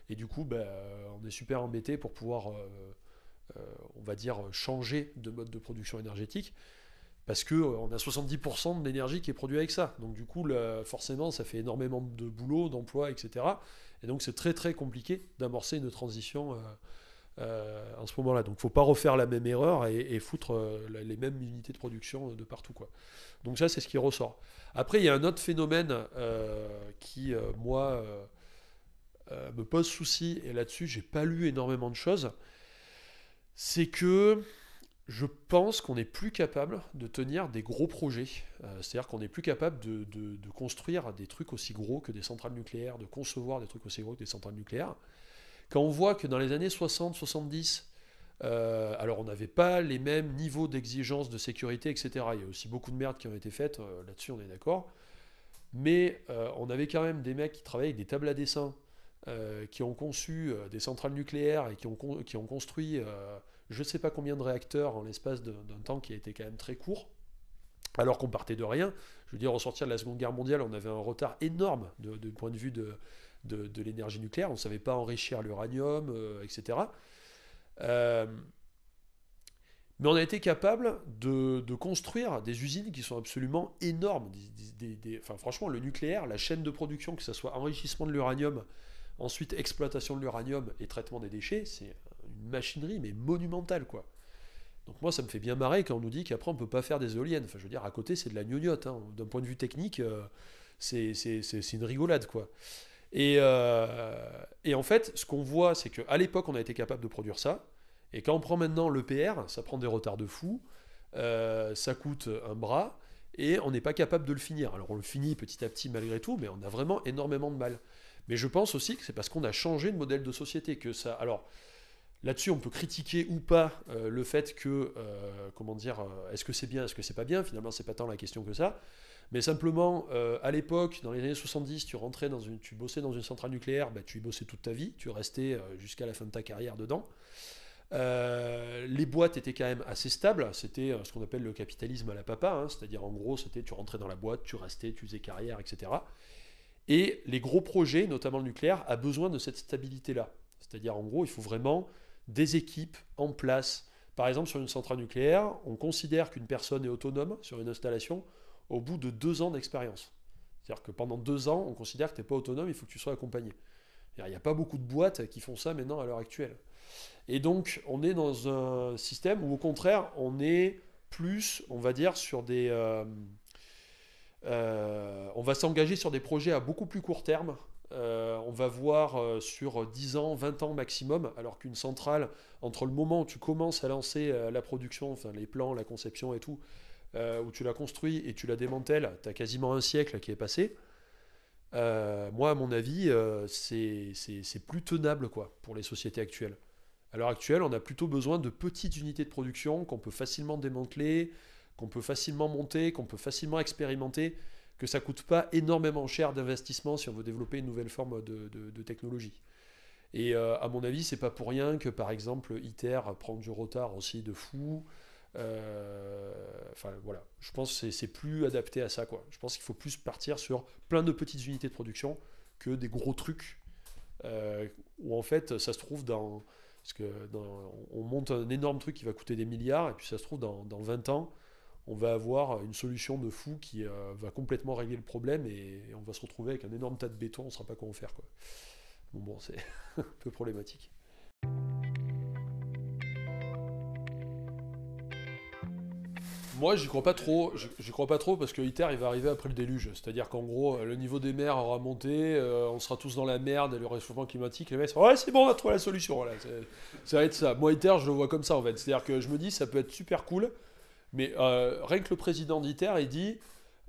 Et du coup, ben, on est super embêté pour pouvoir, on va dire, changer de mode de production énergétique. Parce qu'on a 70% de l'énergie qui est produite avec ça. Donc du coup, forcément, ça fait énormément de boulot, d'emploi, etc. Et donc c'est très très compliqué d'amorcer une transition en ce moment-là. Donc il ne faut pas refaire la même erreur et foutre les mêmes unités de production de partout, quoi. Donc ça, c'est ce qui ressort. Après, il y a un autre phénomène qui, moi, me pose souci, et là-dessus, j'ai pas lu énormément de choses. C'est que je pense qu'on n'est plus capable de tenir des gros projets. C'est-à-dire qu'on n'est plus capable de construire des trucs aussi gros que des centrales nucléaires, de concevoir des trucs aussi gros que des centrales nucléaires. Quand on voit que dans les années 60-70, alors on n'avait pas les mêmes niveaux d'exigence de sécurité, etc. Il y a aussi beaucoup de merde qui ont été faites, là-dessus on est d'accord. Mais on avait quand même des mecs qui travaillaient avec des tables à dessin, qui ont conçu des centrales nucléaires et qui ont construit je ne sais pas combien de réacteurs en l'espace d'un temps qui a été quand même très court, alors qu'on partait de rien. Je veux dire, au sortir de la Seconde Guerre mondiale, on avait un retard énorme de point de vue de l'énergie nucléaire. On ne savait pas enrichir l'uranium, etc. Euh, mais on a été capable de construire des usines qui sont absolument énormes. Enfin, franchement, le nucléaire, la chaîne de production, que ce soit enrichissement de l'uranium, ensuite exploitation de l'uranium et traitement des déchets, c'est une machinerie, mais monumentale, quoi. Donc moi, ça me fait bien marrer quand on nous dit qu'après, on ne peut pas faire des éoliennes. Enfin, je veux dire, à côté, c'est de la gnognotte, hein. D'un point de vue technique, c'est une rigolade, quoi. Et en fait, ce qu'on voit, c'est qu'à l'époque, on a été capable de produire ça. Et quand on prend maintenant l'EPR, ça prend des retards de fou, ça coûte un bras, et on n'est pas capable de le finir. Alors on le finit petit à petit malgré tout, mais on a vraiment énormément de mal. Mais je pense aussi que c'est parce qu'on a changé de modèle de société que ça. Alors là-dessus, on peut critiquer ou pas le fait que, comment dire, est-ce que c'est bien, est-ce que c'est pas bien. Finalement, c'est pas tant la question que ça. Mais simplement, à l'époque, dans les années 70, tu bossais dans une centrale nucléaire, bah, tu y bossais toute ta vie, tu restais jusqu'à la fin de ta carrière dedans. Les boîtes étaient quand même assez stables, c'était ce qu'on appelle le capitalisme à la papa, hein, c'est-à-dire en gros, c'était tu rentrais dans la boîte, tu restais, tu faisais carrière, etc. Et les gros projets, notamment le nucléaire, a besoin de cette stabilité-là. C'est-à-dire en gros, il faut vraiment des équipes en place. Par exemple, sur une centrale nucléaire, on considère qu'une personne est autonome sur une installation au bout de 2 ans d'expérience. C'est-à-dire que pendant 2 ans, on considère que tu n'es pas autonome, il faut que tu sois accompagné. Il n'y a pas beaucoup de boîtes qui font ça maintenant à l'heure actuelle. Et donc, on est dans un système où, au contraire, on est plus, on va dire, sur des... on va s'engager sur des projets à beaucoup plus court terme. On va voir sur 10 ans, 20 ans maximum, alors qu'une centrale, entre le moment où tu commences à lancer la production, enfin les plans, la conception et tout, où tu la construis et tu la démantèles, tu as quasiment un siècle qui est passé. Moi, à mon avis, c'est plus tenable, quoi, pour les sociétés actuelles. À l'heure actuelle, on a plutôt besoin de petites unités de production qu'on peut facilement démanteler, qu'on peut facilement monter, qu'on peut facilement expérimenter, que ça ne coûte pas énormément cher d'investissement si on veut développer une nouvelle forme de technologie. Et à mon avis, c'est pas pour rien que par exemple ITER prend du retard aussi de fou. Enfin voilà, je pense que c'est plus adapté à ça, quoi. Je pense qu'il faut plus partir sur plein de petites unités de production que des gros trucs où en fait ça se trouve dans... Parce que on monte un énorme truc qui va coûter des milliards, et puis ça se trouve dans 20 ans, on va avoir une solution de fou qui va complètement régler le problème, et on va se retrouver avec un énorme tas de béton, on ne saura pas comment faire, quoi. Bon, c'est un peu problématique. Moi, j'y crois pas trop. J'y crois pas trop parce que ITER, il va arriver après le déluge. C'est-à-dire qu'en gros, le niveau des mers aura monté, on sera tous dans la merde et le réchauffement climatique. Les mecs, seront, ouais, c'est bon, on a trouvé la solution. Voilà. Ça va être ça. Moi, ITER, je le vois comme ça en fait. C'est-à-dire que je me dis, ça peut être super cool, mais rien que le président d'ITER, il dit,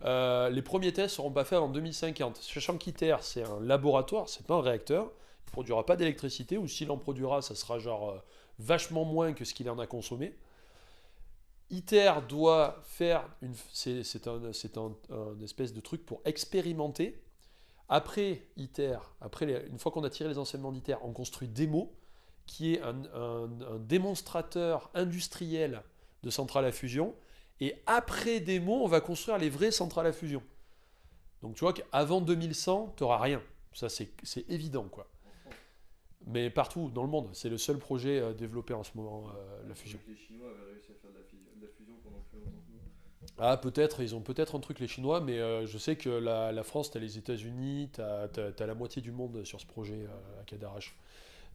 les premiers tests seront pas faits avant 2050. Sachant qu'ITER, c'est un laboratoire, c'est pas un réacteur. Il produira pas d'électricité, ou s'il en produira, ça sera genre vachement moins que ce qu'il en a consommé. ITER doit faire un espèce de truc pour expérimenter. Après ITER, une fois qu'on a tiré les enseignements d'ITER, on construit DEMO, qui est un démonstrateur industriel de centrales à fusion. Et après DEMO, on va construire les vraies centrales à fusion. Donc tu vois qu'avant 2100, tu n'auras rien. Ça, c'est évident, quoi. Mais partout dans le monde, c'est le seul projet développé en ce moment, la fusion. Les Chinois avaient réussi à faire de la fusion pendant plus longtemps que nous. Ah, peut-être, ils ont peut-être un truc les Chinois, mais je sais que la France, t'as les États-Unis, t'as la moitié du monde sur ce projet à Cadarache.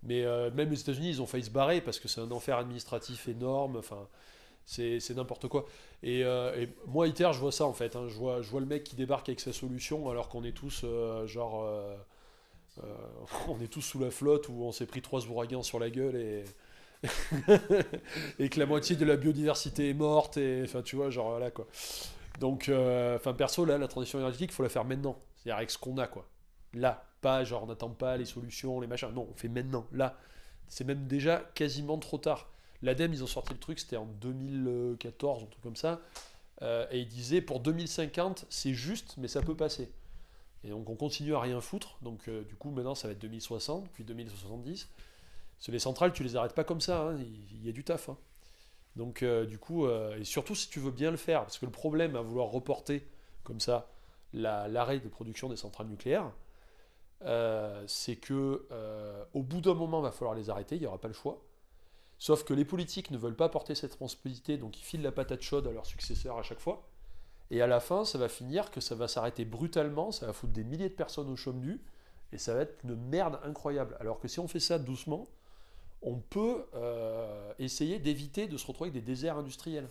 Mais même les États-Unis, ils ont failli se barrer parce que c'est un enfer administratif énorme, enfin, c'est n'importe quoi. Et moi, ITER, je vois ça en fait, hein. Je vois le mec qui débarque avec sa solution alors qu'on est tous on est tous sous la flotte où on s'est pris 3 ouragans sur la gueule et que la moitié de la biodiversité est morte et enfin tu vois genre là quoi. Donc enfin perso là la transition énergétique il faut la faire maintenant. C'est-à-dire avec ce qu'on a quoi. Là, pas genre on n'attend pas les solutions, les machins. Non, on fait maintenant, là. C'est même déjà quasiment trop tard. L'ADEME ils ont sorti le truc, c'était en 2014, un truc comme ça. Et ils disaient pour 2050 c'est juste mais ça peut passer. Et donc on continue à rien foutre. Donc du coup maintenant ça va être 2060 puis 2070. Parce que les centrales, tu les arrêtes pas comme ça, hein. Il y a du taf, hein. Donc du coup, et surtout si tu veux bien le faire, parce que le problème à vouloir reporter comme ça l'arrêt de production des centrales nucléaires, c'est que au bout d'un moment, il va falloir les arrêter, il n'y aura pas le choix. Sauf que les politiques ne veulent pas porter cette responsabilité, donc ils filent la patate chaude à leurs successeurs à chaque fois. Et à la fin, ça va finir que ça va s'arrêter brutalement, ça va foutre des milliers de personnes au chôme nu, et ça va être une merde incroyable. Alors que si on fait ça doucement, on peut essayer d'éviter de se retrouver avec des déserts industriels.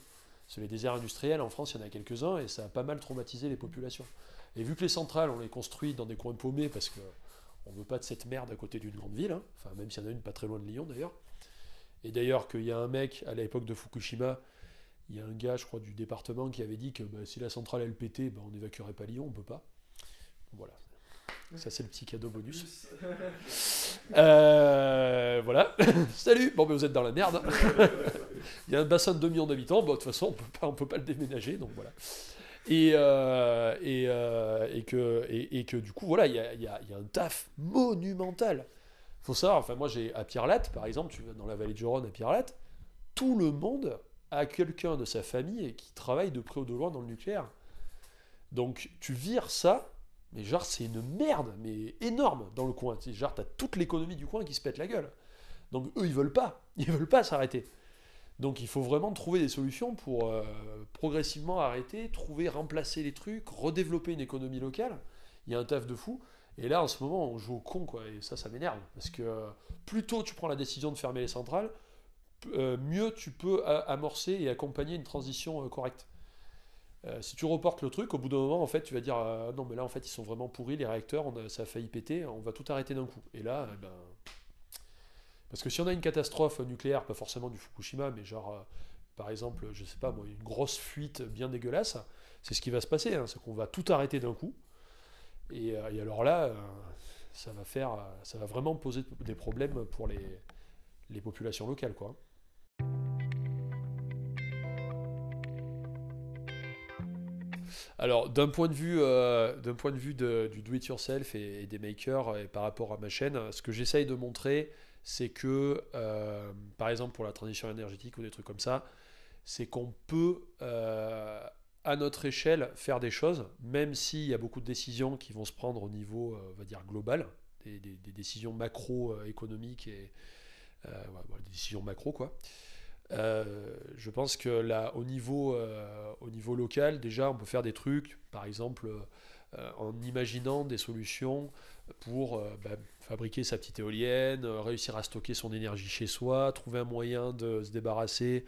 Parce que les déserts industriels, en France, il y en a quelques-uns et ça a pas mal traumatisé les populations. Et vu que les centrales, on les construit dans des coins paumés parce qu'on ne veut pas de cette merde à côté d'une grande ville, hein. Enfin, même s'il y en a une pas très loin de Lyon d'ailleurs. Et d'ailleurs, qu'il y a un mec, à l'époque de Fukushima, il y a un gars, je crois, du département qui avait dit que bah, si la centrale elle pétait, bah, on n'évacuerait pas Lyon, on peut pas. Voilà. Ça, c'est le petit cadeau bonus. Voilà. Salut. Bon, ben vous êtes dans la merde. Il y a un bassin de 2 millions d'habitants. Bon, de toute façon, on peut pas le déménager. Donc voilà. Et que du coup, voilà, il y a un taf monumental. Faut savoir, enfin, moi, à Pierrelatte, par exemple, tu vas dans la vallée du Rhône à Pierrelatte, tout le monde a quelqu'un de sa famille qui travaille de près ou de loin dans le nucléaire. Donc, tu vires ça. Mais genre, c'est une merde, mais énorme dans le coin. Genre, t'as toute l'économie du coin qui se pète la gueule. Donc, eux, ils veulent pas. Ils veulent pas s'arrêter. Donc, il faut vraiment trouver des solutions pour progressivement arrêter, trouver, remplacer les trucs, redévelopper une économie locale. Il y a un taf de fou. Et là, en ce moment, on joue au con, quoi. Et ça m'énerve. Parce que plus tôt tu prends la décision de fermer les centrales, mieux tu peux amorcer et accompagner une transition correcte. Si tu reportes le truc, au bout d'un moment, en fait, tu vas dire non, mais là, en fait, ils sont vraiment pourris, les réacteurs, ça a failli péter, on va tout arrêter d'un coup. Et là, ben, parce que si on a une catastrophe nucléaire, pas forcément du Fukushima, mais genre, par exemple, je sais pas moi, une grosse fuite bien dégueulasse, c'est ce qui va se passer, hein, c'est qu'on va tout arrêter d'un coup. Et alors là, ça va vraiment poser des problèmes pour les populations locales, quoi. Alors, d'un point de vue du do-it-yourself et des makers, et par rapport à ma chaîne, ce que j'essaye de montrer, c'est que, par exemple, pour la transition énergétique ou des trucs comme ça, c'est qu'on peut, à notre échelle, faire des choses, même s'il y a beaucoup de décisions qui vont se prendre au niveau, on va dire, global, des décisions macroéconomiques et ouais, des décisions macro, quoi. Je pense que là, au niveau local, déjà, on peut faire des trucs, par exemple, en imaginant des solutions pour fabriquer sa petite éolienne, réussir à stocker son énergie chez soi, trouver un moyen de se débarrasser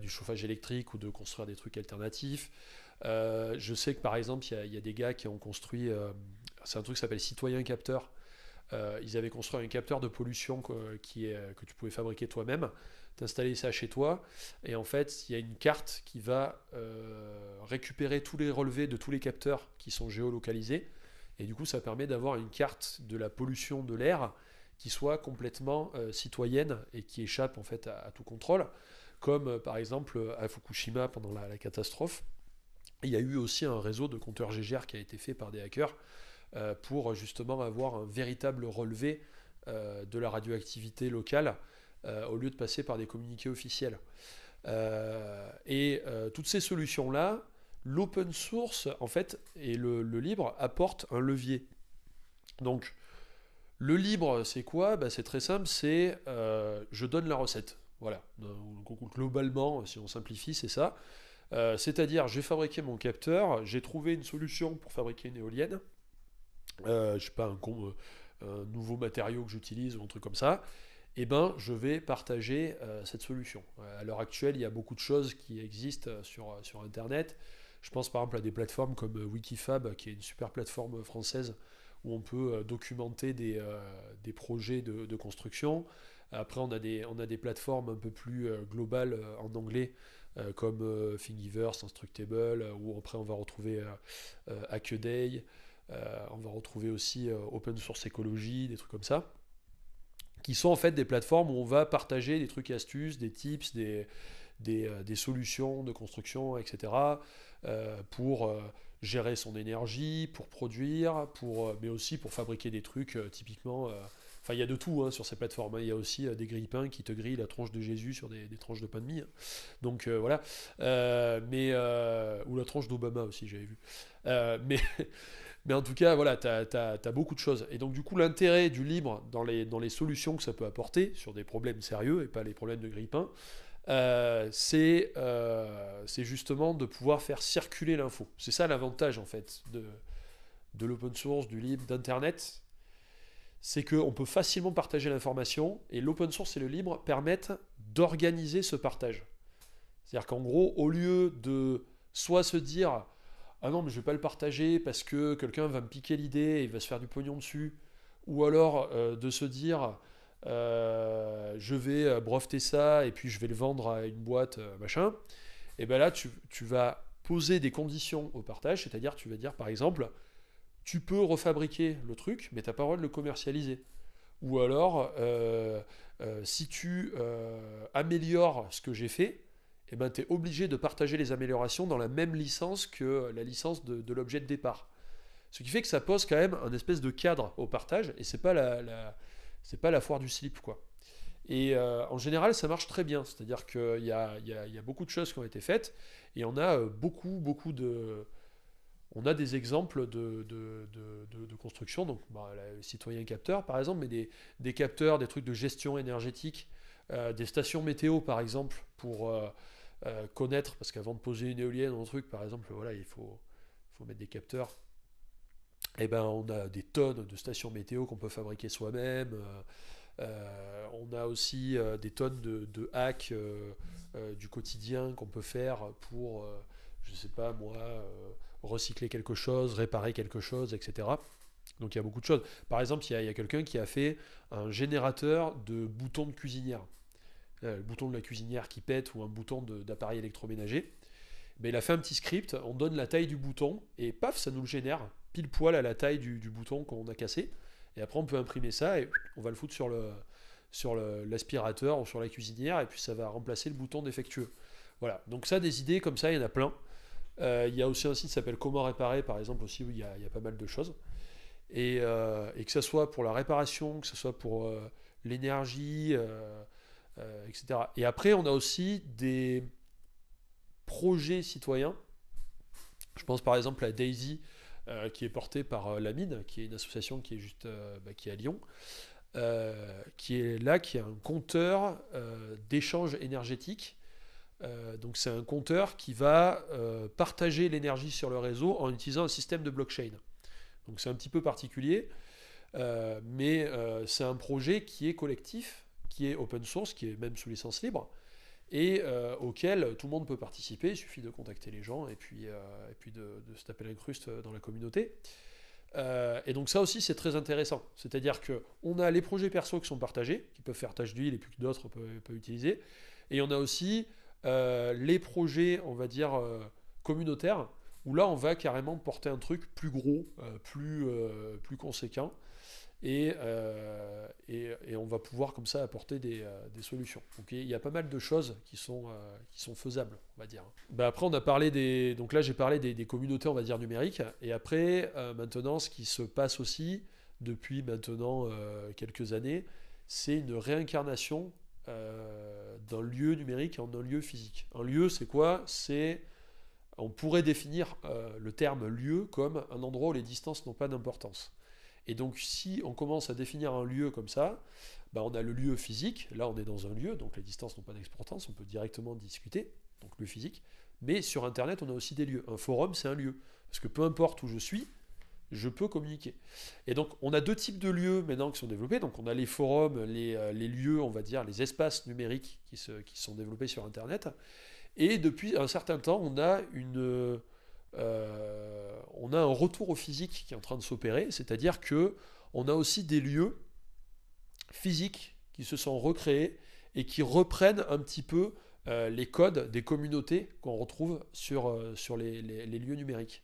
du chauffage électrique ou de construire des trucs alternatifs. Je sais que par exemple, il y a des gars qui ont construit, c'est un truc qui s'appelle Citoyen Capteur. Ils avaient construit un capteur de pollution que tu pouvais fabriquer toi-même, t'installer ça chez toi, et en fait, il y a une carte qui va récupérer tous les relevés de tous les capteurs qui sont géolocalisés, et du coup, ça permet d'avoir une carte de la pollution de l'air qui soit complètement citoyenne et qui échappe en fait à tout contrôle, comme par exemple à Fukushima pendant la catastrophe. Il y a eu aussi un réseau de compteurs GGR qui a été fait par des hackers pour justement avoir un véritable relevé de la radioactivité locale au lieu de passer par des communiqués officiels. Toutes ces solutions-là, l'open source en fait et le libre apportent un levier. Donc le libre, c'est quoi? C'est très simple, c'est je donne la recette. Voilà. Donc, globalement, si on simplifie, c'est ça. C'est-à-dire, j'ai fabriqué mon capteur, j'ai trouvé une solution pour fabriquer une éolienne. Je sais pas, un nouveau matériau que j'utilise ou un truc comme ça. Et ben, je vais partager cette solution. À l'heure actuelle, il y a beaucoup de choses qui existent sur Internet. Je pense par exemple à des plateformes comme Wikifab, qui est une super plateforme française où on peut documenter des projets de construction. Après, on a des plateformes un peu plus globales en anglais, comme Thingiverse, Instructable, où après on va retrouver Hackaday, on va retrouver aussi Open Source Ecology, des trucs comme ça, qui sont en fait des plateformes où on va partager des trucs et astuces, des tips, des solutions de construction, etc., pour gérer son énergie, pour produire, mais aussi pour fabriquer des trucs typiquement. Enfin, il y a de tout sur ces plateformes. Il y a aussi des grille-pains qui te grillent la tronche de Jésus sur des tranches de pain de mie. Donc voilà. Ou la tronche d'Obama aussi, j'avais vu. Mais en tout cas, voilà, tu as beaucoup de choses. Et donc, du coup, l'intérêt du libre dans les solutions que ça peut apporter sur des problèmes sérieux et pas les problèmes de grille-pain, c'est justement de pouvoir faire circuler l'info. C'est ça l'avantage, en fait, de l'open source, du libre, d'Internet. C'est qu'on peut facilement partager l'information et l'open source et le libre permettent d'organiser ce partage. C'est-à-dire qu'en gros, au lieu de soit se dire ah non, mais je vais pas le partager parce que quelqu'un va me piquer l'idée et il va se faire du pognon dessus, ou alors de se dire je vais breveter ça et puis je vais le vendre à une boîte machin, et ben là tu vas poser des conditions au partage, c'est-à-dire tu vas dire par exemple tu peux refabriquer le truc mais tu n'as pas le droit de le commercialiser. Ou alors si tu améliores ce que j'ai fait, eh ben, tu es obligé de partager les améliorations dans la même licence que la licence de l'objet de départ. Ce qui fait que ça pose quand même un espèce de cadre au partage, et c'est pas c'est pas la foire du slip, quoi. Et en général, ça marche très bien. C'est-à-dire qu'il y a beaucoup de choses qui ont été faites, et on a beaucoup de... On a des exemples de construction, donc le citoyen capteur par exemple, mais des capteurs, des trucs de gestion énergétique, des stations météo par exemple, pour connaître, parce qu'avant de poser une éolienne dans un truc, par exemple, voilà, il faut mettre des capteurs. Et ben, on a des tonnes de stations météo qu'on peut fabriquer soi-même. On a aussi des tonnes de hacks du quotidien qu'on peut faire pour, je sais pas moi, recycler quelque chose, réparer quelque chose, etc. Donc il y a beaucoup de choses. Par exemple, il y a quelqu'un qui a fait un générateur de boutons de cuisinière. Le bouton de la cuisinière qui pète ou un bouton d'appareil électroménager. Mais il a fait un petit script, on donne la taille du bouton et paf, ça nous le génère pile poil à la taille du bouton qu'on a cassé. Et après, on peut imprimer ça et on va le foutre sur l'aspirateur ou sur la cuisinière et puis ça va remplacer le bouton défectueux. Voilà, donc ça, des idées comme ça, il y en a plein. Il y a aussi un site qui s'appelle Comment réparer, par exemple, aussi, où il y a pas mal de choses. Et que ce soit pour la réparation, que ce soit pour l'énergie, etc. Et après, on a aussi des projets citoyens. Je pense par exemple à Daisy, qui est portée par la Mine, qui est une association qui est juste qui est à Lyon, qui est là, qui a un compteur d'échange énergétique. Donc c'est un compteur qui va partager l'énergie sur le réseau en utilisant un système de blockchain. Donc c'est un petit peu particulier, mais c'est un projet qui est collectif, qui est open source, qui est même sous licence libre, et auquel tout le monde peut participer. Il suffit de contacter les gens et puis de se taper l'incruste dans la communauté. Et donc ça aussi c'est très intéressant. C'est-à-dire qu'on a les projets perso qui sont partagés, qui peuvent faire tâche d'huile et puis que d'autres peuvent utiliser. Et on a aussi les projets, on va dire, communautaires, où là on va carrément porter un truc plus gros, plus conséquent. Et on va pouvoir comme ça apporter des solutions. Donc il y a pas mal de choses qui sont faisables, on va dire. Bah, après on a parlé donc là j'ai parlé des communautés, on va dire, numériques. Et après, maintenant, ce qui se passe aussi depuis maintenant quelques années, c'est une réincarnation d'un lieu numérique en un lieu physique. Un lieu, c'est quoi? On pourrait définir le terme lieu comme un endroit où les distances n'ont pas d'importance. Et donc si on commence à définir un lieu comme ça, bah on a le lieu physique, là on est dans un lieu, donc les distances n'ont pas d'importance, on peut directement discuter, donc le physique. Mais sur Internet, on a aussi des lieux. Un forum, c'est un lieu. Parce que peu importe où je suis, je peux communiquer. Et donc on a deux types de lieux maintenant qui sont développés. Donc on a les forums, les lieux, on va dire, les espaces numériques qui sont développés sur Internet. Et depuis un certain temps, on a un retour au physique qui est en train de s'opérer, c'est-à-dire que on a aussi des lieux physiques qui se sont recréés et qui reprennent un petit peu les codes des communautés qu'on retrouve sur les lieux numériques.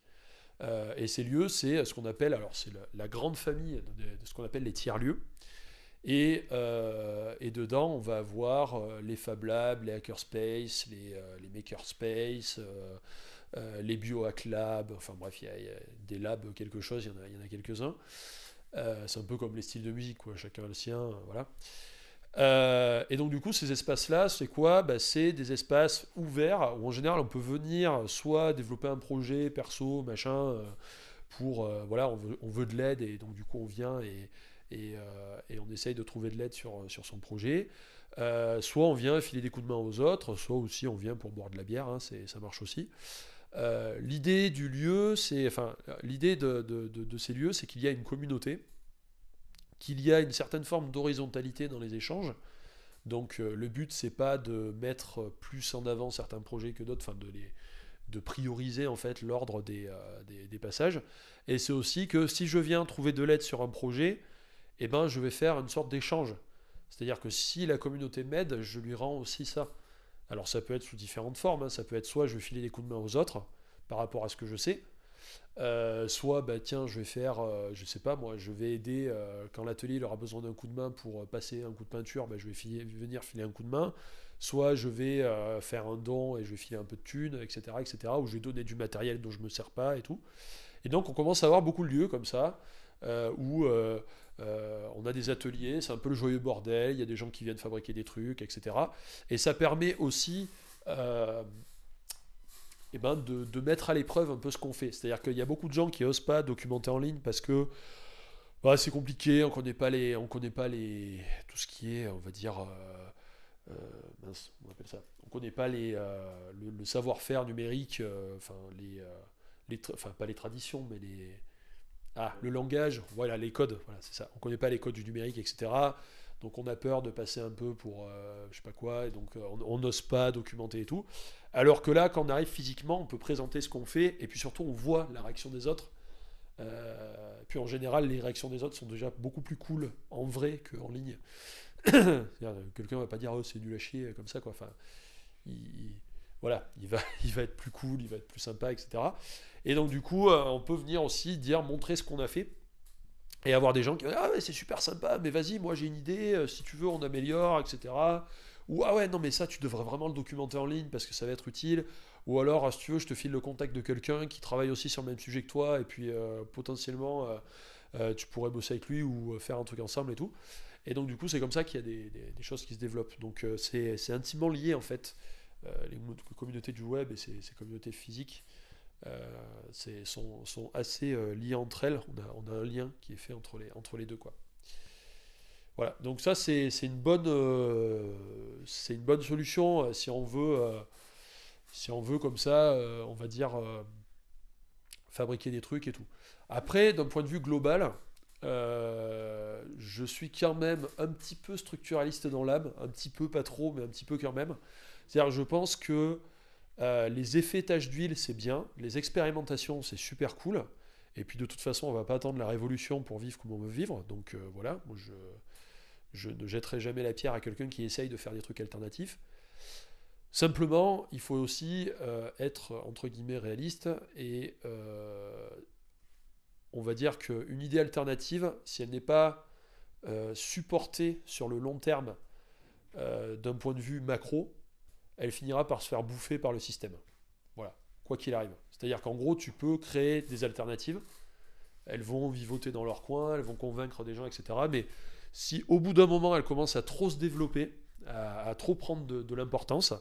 Et ces lieux, c'est ce qu'on appelle, alors c'est la grande famille de ce qu'on appelle les tiers-lieux. Et dedans, on va avoir les Fab Labs, les Hackerspace, les Makerspace, les Biohack Labs, enfin bref, il y a des labs quelque chose, il y en a quelques-uns. C'est un peu comme les styles de musique, quoi, chacun a le sien, voilà. Et donc du coup, ces espaces-là, c'est quoi? Bah, c'est des espaces ouverts où en général on peut venir soit développer un projet perso, machin, pour voilà, on veut de l'aide et donc du coup on vient et on essaye de trouver de l'aide sur son projet. Soit on vient filer des coups de main aux autres, soit aussi on vient pour boire de la bière, hein, ça marche aussi. L'idée du lieu, l'idée de ces lieux, c'est qu'il y a une communauté, qu'il y a une certaine forme d'horizontalité dans les échanges. Donc le but, c'est pas de mettre plus en avant certains projets que d'autres, enfin de prioriser en fait l'ordre des passages. Et c'est aussi que si je viens trouver de l'aide sur un projet, eh ben, je vais faire une sorte d'échange. C'est-à-dire que si la communauté m'aide, je lui rends aussi ça. Alors ça peut être sous différentes formes, hein. Ça peut être soit je vais filer des coups de main aux autres par rapport à ce que je sais, soit bah, tiens je vais faire, je sais pas moi, je vais aider quand l'atelier aura besoin d'un coup de main pour passer un coup de peinture, bah, je vais venir filer un coup de main, soit je vais faire un don et je vais filer un peu de thunes, etc., ou je vais donner du matériel dont je me sers pas et tout. Et donc on commence à avoir beaucoup de lieux comme ça, où on a des ateliers, c'est un peu le joyeux bordel, il y a des gens qui viennent fabriquer des trucs, etc. Et ça permet aussi de mettre à l'épreuve un peu ce qu'on fait. C'est-à-dire qu'il y a beaucoup de gens qui n'osent pas documenter en ligne parce que bah, c'est compliqué, on connaît pas tout ce qui est, on va dire, mince, on appelle ça, on connaît pas le savoir-faire numérique, enfin pas les traditions, mais le langage, voilà, les codes, voilà, c'est ça. On connaît pas les codes du numérique, etc. Donc on a peur de passer un peu pour je sais pas quoi, et donc on n'ose pas documenter et tout. Alors que là, quand on arrive physiquement, on peut présenter ce qu'on fait, et puis surtout on voit la réaction des autres. Puis en général, les réactions des autres sont déjà beaucoup plus cool en vrai qu'en ligne. Quelqu'un va pas dire oh c'est nul à chier comme ça quoi. Enfin, voilà, il va être plus cool, il va être plus sympa, etc. Et donc du coup, on peut venir aussi montrer ce qu'on a fait. Et avoir des gens qui disent ah ouais c'est super sympa mais vas-y moi j'ai une idée si tu veux on améliore etc, ou ah ouais non mais ça tu devrais vraiment le documenter en ligne parce que ça va être utile, ou alors si tu veux je te file le contact de quelqu'un qui travaille aussi sur le même sujet que toi et puis potentiellement tu pourrais bosser avec lui ou faire un truc ensemble et tout. Et donc du coup c'est comme ça qu'il y a des choses qui se développent, donc c'est intimement lié en fait, les communautés du web et ces communautés physiques sont assez liées entre elles. On a un lien qui est fait entre les deux quoi. Voilà, donc ça c'est une bonne solution si on veut comme ça, on va dire fabriquer des trucs et tout. Après, d'un point de vue global, je suis quand même un petit peu structuraliste dans l'âme, un petit peu, pas trop, mais un petit peu quand même. C'est-à-dire, je pense que les effets taches d'huile, c'est bien. Les expérimentations, c'est super cool. Et puis, de toute façon, on va pas attendre la révolution pour vivre comme on veut vivre. Donc, voilà, moi, je ne jetterai jamais la pierre à quelqu'un qui essaye de faire des trucs alternatifs. Simplement, il faut aussi être, entre guillemets, réaliste. Et on va dire qu'une idée alternative, si elle n'est pas supportée sur le long terme d'un point de vue macro, elle finira par se faire bouffer par le système. Voilà, quoi qu'il arrive. C'est-à-dire qu'en gros, tu peux créer des alternatives, elles vont vivoter dans leur coin, elles vont convaincre des gens, etc. Mais si au bout d'un moment, elles commencent à trop se développer, à trop prendre de l'importance,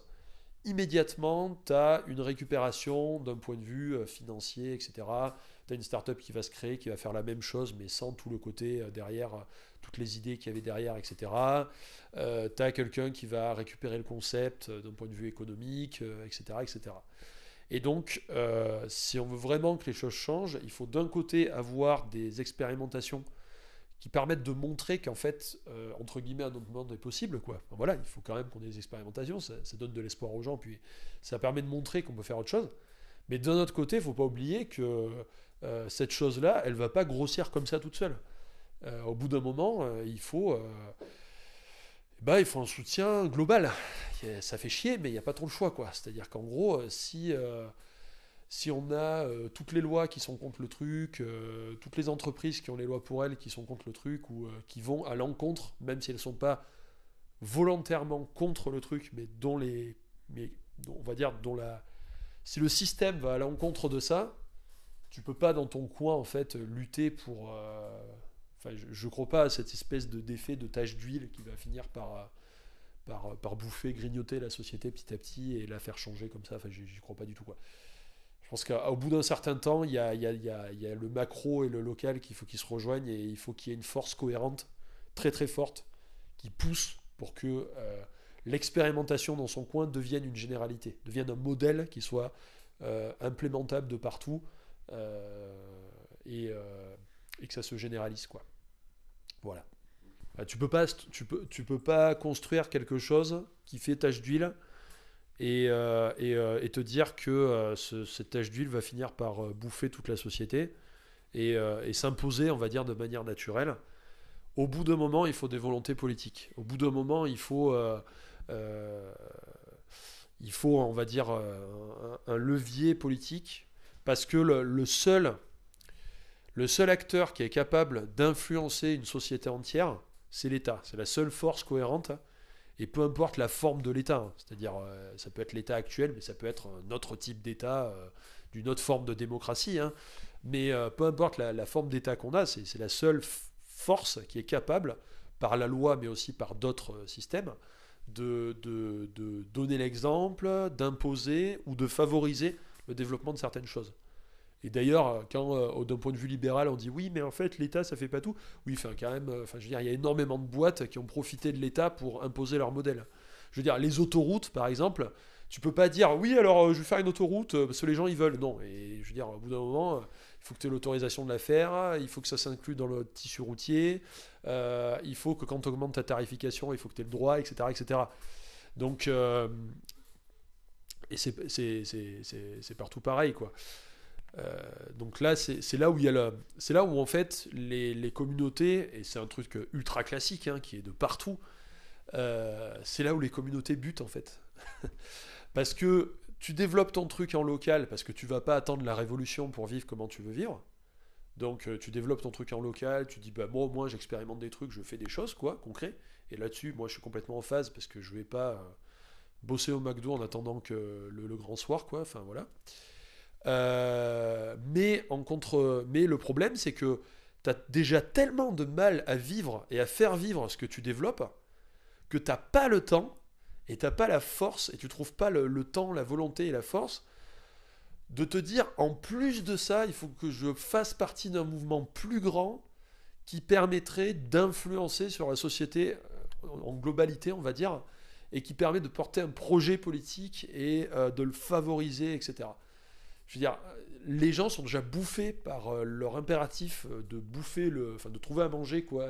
immédiatement, tu as une récupération d'un point de vue financier, etc. Tu as une startup qui va se créer, qui va faire la même chose, mais sans tout le côté derrière, toutes les idées qu'il y avait derrière, etc. Tu as quelqu'un qui va récupérer le concept d'un point de vue économique, etc., etc. Et donc, si on veut vraiment que les choses changent, il faut d'un côté avoir des expérimentations qui permettent de montrer qu'en fait, entre guillemets, un autre monde est possible, quoi. Enfin, voilà, il faut quand même qu'on ait des expérimentations, ça donne de l'espoir aux gens, puis ça permet de montrer qu'on peut faire autre chose. Mais d'un autre côté, il ne faut pas oublier que cette chose-là, elle ne va pas grossir comme ça toute seule. Au bout d'un moment, il faut un soutien global. Ça fait chier, mais il n'y a pas trop le choix, quoi. C'est-à-dire qu'en gros, si on a toutes les lois qui sont contre le truc, toutes les entreprises qui ont les lois pour elles qui sont contre le truc, ou qui vont à l'encontre, même si elles ne sont pas volontairement contre le truc, mais on va dire, si le système va à l'encontre de ça, tu peux pas dans ton coin, en fait, lutter pour... Enfin, je ne crois pas à cette espèce d'effet de tache d'huile qui va finir par bouffer, grignoter la société petit à petit et la faire changer comme ça. Enfin, j'y crois pas du tout, quoi. Je pense qu'au bout d'un certain temps, il y a le macro et le local qu'il faut qu'ils se rejoignent, et il faut qu'il y ait une force cohérente, très très forte, qui pousse pour que l'expérimentation dans son coin devienne une généralité, devienne un modèle qui soit implémentable de partout, et que ça se généralise, quoi. Voilà. Tu peux pas construire quelque chose qui fait tache d'huile et te dire que cette tache d'huile va finir par bouffer toute la société et s'imposer, on va dire, de manière naturelle. Au bout d'un moment, il faut des volontés politiques. Au bout d'un moment, il faut, on va dire, un levier politique, parce que le seul acteur qui est capable d'influencer une société entière, c'est l'État. C'est la seule force cohérente. Et peu importe la forme de l'État, hein. C'est-à-dire, ça peut être l'État actuel, mais ça peut être un autre type d'État, d'une autre forme de démocratie, hein. Mais peu importe la forme d'État qu'on a, c'est la seule force qui est capable, par la loi, mais aussi par d'autres systèmes, de donner l'exemple, d'imposer ou de favoriser le développement de certaines choses. Et d'ailleurs, quand d'un point de vue libéral, on dit oui, mais en fait, l'État, ça fait pas tout. Oui, enfin, quand même, je veux dire, il y a énormément de boîtes qui ont profité de l'État pour imposer leur modèle. Je veux dire, les autoroutes, par exemple, tu peux pas dire oui, alors je vais faire une autoroute parce que les gens ils veulent. Non, et je veux dire, au bout d'un moment, il faut que tu aies l'autorisation de la faire, il faut que ça s'inclue dans le tissu routier, il faut que quand tu augmentes ta tarification, il faut que tu aies le droit, etc., etc. Donc, et c'est partout pareil, quoi. Donc là, c'est là où c'est là où en fait les communautés, et c'est un truc ultra classique, hein, qui est de partout, c'est là où les communautés butent, en fait. Parce que tu développes ton truc en local, parce que tu vas pas attendre la révolution pour vivre comment tu veux vivre. Donc tu développes ton truc en local, tu dis bah moi au moins j'expérimente des trucs, je fais des choses, quoi, concret. Et là-dessus, moi je suis complètement en phase, parce que je vais pas bosser au McDo en attendant que le grand soir, quoi. Enfin voilà. Mais le problème, c'est que tu as déjà tellement de mal à vivre et à faire vivre ce que tu développes que t'as pas le temps et t'as pas la force, et tu trouves pas le temps, la volonté et la force de te dire, en plus de ça, il faut que je fasse partie d'un mouvement plus grand qui permettrait d'influencer sur la société en globalité, on va dire, et qui permet de porter un projet politique et de le favoriser, etc. Je veux dire, les gens sont déjà bouffés par leur impératif de bouffer de trouver à manger, quoi,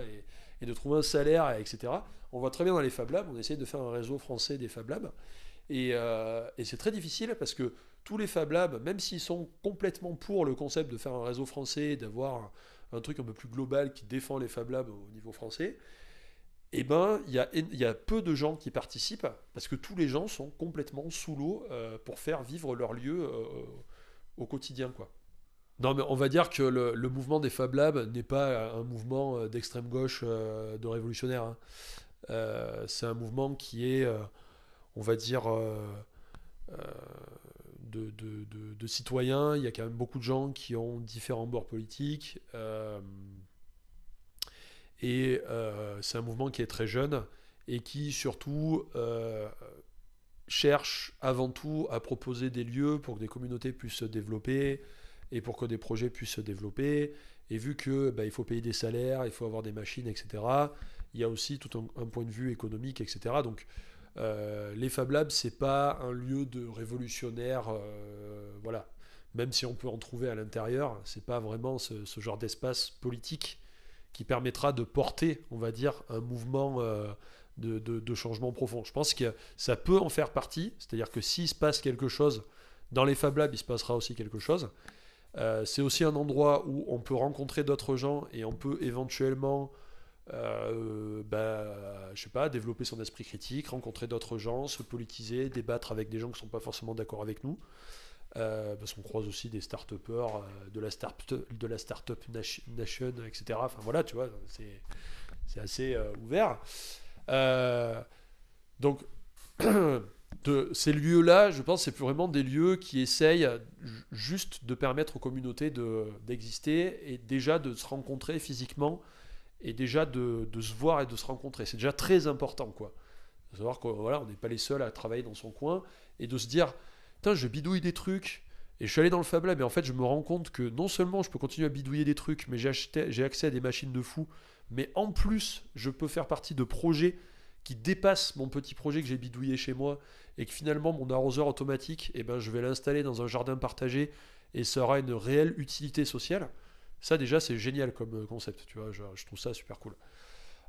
et de trouver un salaire, etc. On voit très bien dans les Fab Labs, on essaie de faire un réseau français des Fab Labs, Et c'est très difficile parce que tous les Fab Labs, même s'ils sont complètement pour le concept de faire un réseau français, d'avoir un truc un peu plus global qui défend les Fab Labs au niveau français, eh ben, il y a peu de gens qui participent parce que tous les gens sont complètement sous l'eau pour faire vivre leur lieu au quotidien, quoi. Non, mais on va dire que le mouvement des Fab Labs n'est pas un mouvement d'extrême gauche de révolutionnaire, hein. C'est un mouvement qui est, on va dire, euh, de citoyens. Il y a quand même beaucoup de gens qui ont différents bords politiques. Et c'est un mouvement qui est très jeune et qui surtout cherche avant tout à proposer des lieux pour que des communautés puissent se développer et pour que des projets puissent se développer. Et vu que il faut payer des salaires, il faut avoir des machines, etc., il y a aussi tout un point de vue économique, etc. Donc les Fab Labs, c'est pas un lieu de révolutionnaire, voilà. Même si on peut en trouver à l'intérieur, c'est pas vraiment ce genre d'espace politique qui permettra de porter, on va dire, un mouvement de changement profond. Je pense que ça peut en faire partie, c'est-à-dire que s'il se passe quelque chose dans les Fab Labs, il se passera aussi quelque chose. C'est aussi un endroit où on peut rencontrer d'autres gens et on peut éventuellement, je sais pas, développer son esprit critique, rencontrer d'autres gens, se politiser, débattre avec des gens qui ne sont pas forcément d'accord avec nous. Parce qu'on croise aussi des start-upers de la Startup Nation, etc. Enfin voilà, tu vois, c'est assez ouvert. Euh, donc, ces lieux-là, je pense, c'est plus vraiment des lieux qui essayent juste de permettre aux communautés d'exister et déjà de se rencontrer physiquement et déjà de se voir et de se rencontrer. C'est déjà très important, quoi. De savoir qu'on voilà, on n'est pas les seuls à travailler dans son coin et de se dire, putain, je bidouille des trucs et je suis allé dans le Fab Lab et en fait, je me rends compte que non seulement je peux continuer à bidouiller des trucs, mais j'ai accès à des machines de fou, mais en plus, je peux faire partie de projets qui dépassent mon petit projet que j'ai bidouillé chez moi et que finalement, mon arroseur automatique, eh ben, je vais l'installer dans un jardin partagé et ça aura une réelle utilité sociale. Ça, déjà, c'est génial comme concept, tu vois, je trouve ça super cool.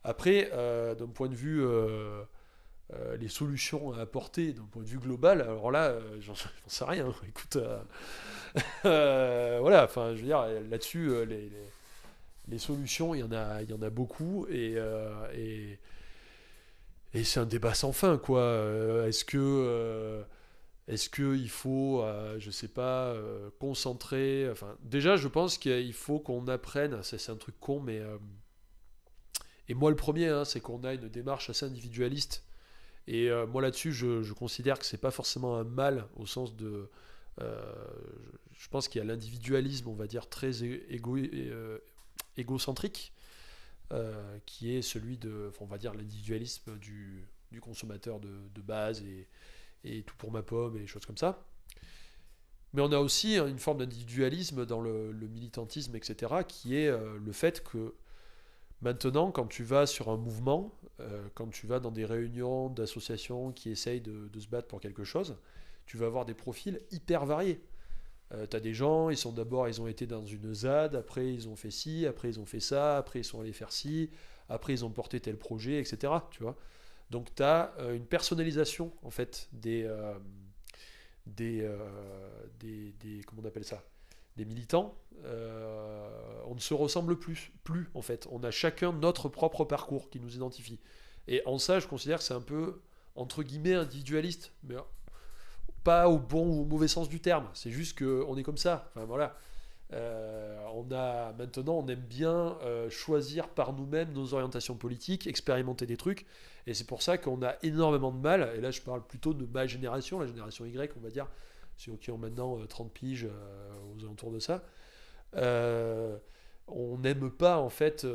Après, d'un point de vue les solutions à apporter d'un point de vue global, alors là, j'en sais rien. Écoute, voilà, enfin, je veux dire, là-dessus, les solutions, il y en a beaucoup, et c'est un débat sans fin, quoi. Est-ce que il faut, je sais pas, concentrer. Enfin, déjà, je pense qu'il faut qu'on apprenne. C'est un truc con, mais et moi le premier, hein, c'est qu'on a une démarche assez individualiste. Et moi là-dessus, je considère que c'est pas forcément un mal au sens de. euh, je pense qu'il y a l'individualisme, on va dire, très égocentrique, qui est celui de, enfin, on va dire, l'individualisme du consommateur de base et tout pour ma pomme et des choses comme ça. Mais on a aussi une forme d'individualisme dans le militantisme, etc., qui est le fait que maintenant, quand tu vas sur un mouvement, quand tu vas dans des réunions d'associations qui essayent de se battre pour quelque chose, tu vas avoir des profils hyper variés. Tu as des gens, ils ont été dans une ZAD, après ils ont fait ci, après ils ont fait ça, après ils sont allés faire ci, après ils ont porté tel projet, etc. Tu vois. Donc tu as une personnalisation en fait comment on appelle ça, des militants. On ne se ressemble plus en fait. On a chacun notre propre parcours qui nous identifie. Et en ça, je considère que c'est un peu entre guillemets individualiste, mais pas au bon ou au mauvais sens du terme. C'est juste qu'on est comme ça. Enfin voilà. Maintenant, on aime bien choisir par nous-mêmes nos orientations politiques, expérimenter des trucs, et c'est pour ça qu'on a énormément de mal. Et là, je parle plutôt de ma génération, la génération Y, on va dire, ceux qui ont maintenant 30 piges aux alentours de ça. Euh, on n'aime pas en fait.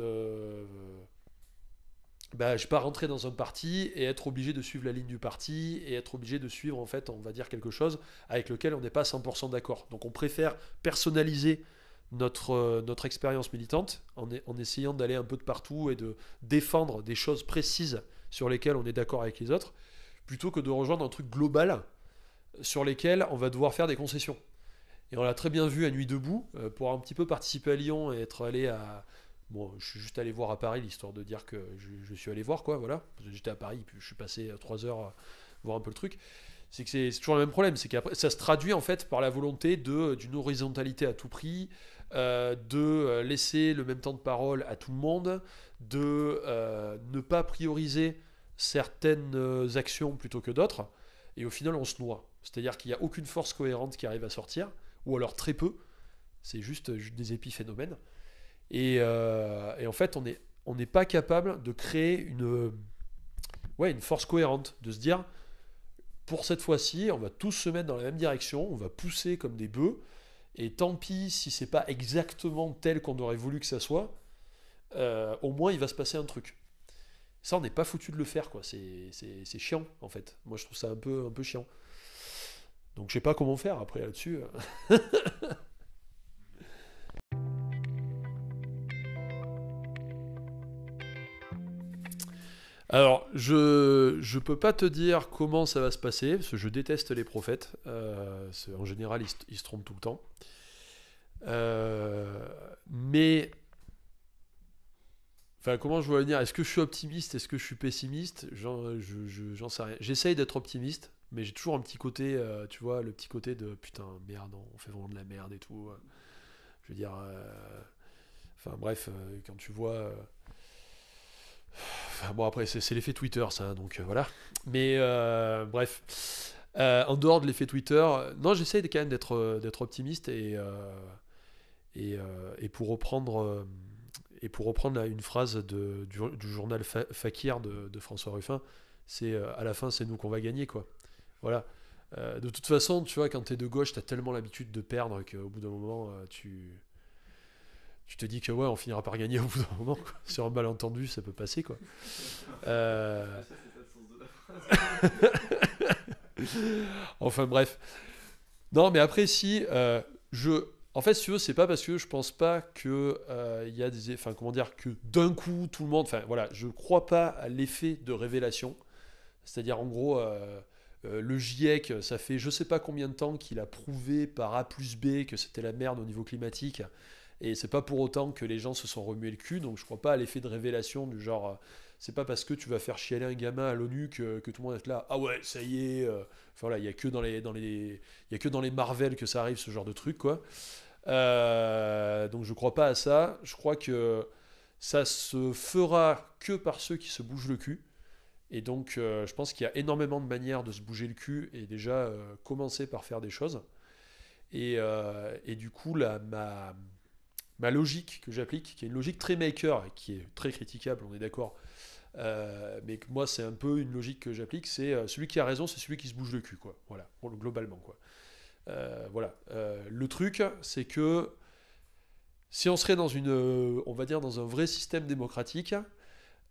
Je vais pas rentrer dans un parti et être obligé de suivre la ligne du parti et être obligé de suivre en fait, on va dire quelque chose avec lequel on n'est pas 100% d'accord. Donc on préfère personnaliser notre expérience militante en essayant d'aller un peu de partout et de défendre des choses précises sur lesquelles on est d'accord avec les autres, plutôt que de rejoindre un truc global sur lesquels on va devoir faire des concessions. Et on l'a très bien vu à Nuit debout, pour un petit peu participer à Lyon et être allé à. Bon, je suis juste allé voir à Paris, l'histoire de dire que je suis allé voir, quoi, voilà. J'étais à Paris, puis je suis passé 3 heures voir un peu le truc. c'est que c'est toujours le même problème, c'est qu'après ça se traduit en fait par la volonté d'une horizontalité à tout prix, de laisser le même temps de parole à tout le monde, de ne pas prioriser certaines actions plutôt que d'autres, et au final on se noie. C'est-à-dire qu'il n'y a aucune force cohérente qui arrive à sortir, ou alors très peu, c'est juste des épiphénomènes. Et en fait on n'est pas capable de créer une force cohérente, de se dire pour cette fois-ci, on va tous se mettre dans la même direction, on va pousser comme des bœufs, et tant pis si c'est pas exactement tel qu'on aurait voulu que ça soit, au moins il va se passer un truc. Ça, on n'est pas foutu de le faire, quoi. C'est chiant, en fait. Moi, je trouve ça un peu chiant. Donc, je sais pas comment faire après là-dessus. Alors, je peux pas te dire comment ça va se passer, parce que je déteste les prophètes. En général, ils se trompent tout le temps. Mais, enfin, comment je veux dire? Est-ce que je suis optimiste? Est-ce que je suis pessimiste? J'en sais rien. J'essaye d'être optimiste, mais j'ai toujours un petit côté, tu vois, le petit côté de putain, merde, on fait vraiment de la merde et tout. Je veux dire, enfin bref, quand tu vois. Enfin, bon, après, c'est l'effet Twitter, ça, donc voilà. Mais bref. En dehors de l'effet Twitter, non, j'essaye quand même d'être optimiste et pour reprendre là, une phrase du journal Fakir de François Ruffin, c'est à la fin, c'est nous qu'on va gagner, quoi. Voilà. De toute façon, tu vois, quand t'es de gauche, t'as tellement l'habitude de perdre qu'au bout d'un moment, tu te dis que ouais, on finira par gagner au bout d'un moment, quoi. Sur un malentendu, ça peut passer, quoi. Euh, Ça, c'est pas le sens de la phrase. Enfin bref. Non, mais après, si en fait, si tu veux, c'est pas parce que je pense pas que il y a enfin, comment dire, que d'un coup tout le monde, enfin voilà, je crois pas à l'effet de révélation. C'est-à-dire, en gros, le GIEC, ça fait je sais pas combien de temps qu'il a prouvé par A plus B que c'était la merde au niveau climatique. Et c'est pas pour autant que les gens se sont remués le cul. Donc je crois pas à l'effet de révélation du genre. C'est pas parce que tu vas faire chialer un gamin à l'ONU que tout le monde est là. Ah ouais, ça y est. Enfin voilà, il y a que il y a que dans les Marvel que ça arrive ce genre de truc, quoi. Donc je crois pas à ça. Je crois que ça se fera que par ceux qui se bougent le cul. Et donc, je pense qu'il y a énormément de manières de se bouger le cul et déjà commencer par faire des choses. Et du coup, ma logique que j'applique, qui est une logique très maker, qui est très critiquable, on est d'accord, mais que moi, c'est un peu une logique que j'applique, c'est celui qui a raison, c'est celui qui se bouge le cul, quoi. Voilà, globalement, quoi. Voilà. Le truc, c'est que si on serait on va dire, dans un vrai système démocratique,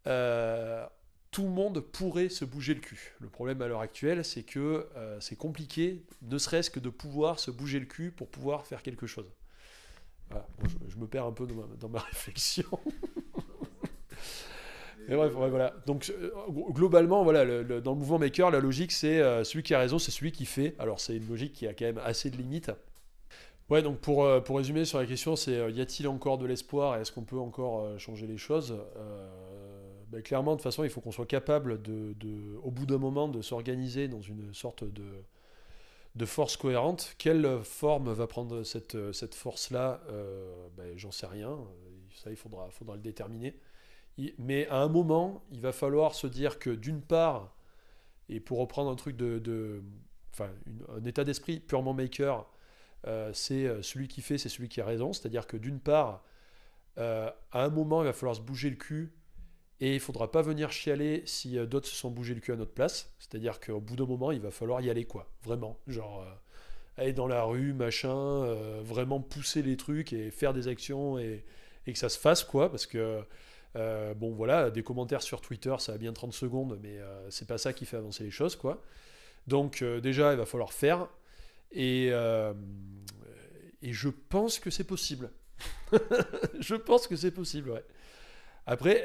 euh, tout le monde pourrait se bouger le cul. Le problème à l'heure actuelle, c'est que c'est compliqué, ne serait-ce que de pouvoir se bouger le cul pour pouvoir faire quelque chose. Voilà. Bon, je me perds un peu dans ma réflexion. Mais bref, ouais, voilà. Donc globalement, voilà, dans le mouvement maker, la logique, c'est celui qui a raison, c'est celui qui fait. Alors c'est une logique qui a quand même assez de limites. Ouais, donc pour résumer sur la question, c'est y a-t-il encore de l'espoir et est-ce qu'on peut encore changer les choses? Ben, clairement, de toute façon, il faut qu'on soit capable au bout d'un moment, de s'organiser dans une sorte de force cohérente. Quelle forme va prendre cette force-là? Ben, j'en sais rien. Ça, faudra le déterminer. Mais à un moment, il va falloir se dire que d'une part, et pour reprendre un truc enfin, un état d'esprit purement maker, c'est celui qui fait, c'est celui qui a raison. C'est-à-dire que d'une part, à un moment, il va falloir se bouger le cul et il ne faudra pas venir chialer si d'autres se sont bougés le cul à notre place. C'est-à-dire qu'au bout d'un moment, il va falloir y aller, quoi. Vraiment. Genre, aller dans la rue, machin, vraiment pousser les trucs et faire des actions et que ça se fasse, quoi. Parce que, bon, voilà, des commentaires sur Twitter, ça va bien 30 secondes, mais c'est pas ça qui fait avancer les choses, quoi. Donc, déjà, il va falloir faire. Et, euh, et je pense que c'est possible. Je pense que c'est possible, ouais. Après,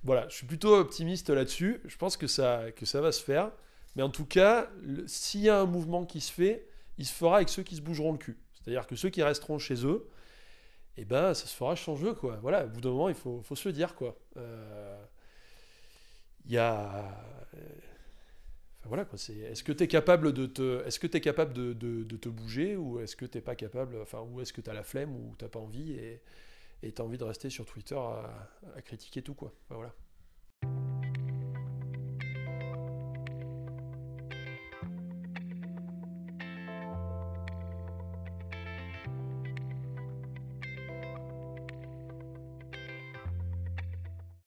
voilà, je suis plutôt optimiste là-dessus. Je pense que ça va se faire. Mais en tout cas, s'il y a un mouvement qui se fait, il se fera avec ceux qui se bougeront le cul. C'est-à-dire que ceux qui resteront chez eux, eh ben, ça se fera changer, quoi. Voilà, au bout d'un moment, il faut se le dire, quoi. Il y a... Voilà, quoi. Est-ce que tu es capable est-ce que tu capable de te bouger ou est-ce que t'es pas capable, enfin, ou est-ce que tu as la flemme ou t'as pas envie et tu as envie de rester sur Twitter à critiquer tout, quoi. Enfin, voilà.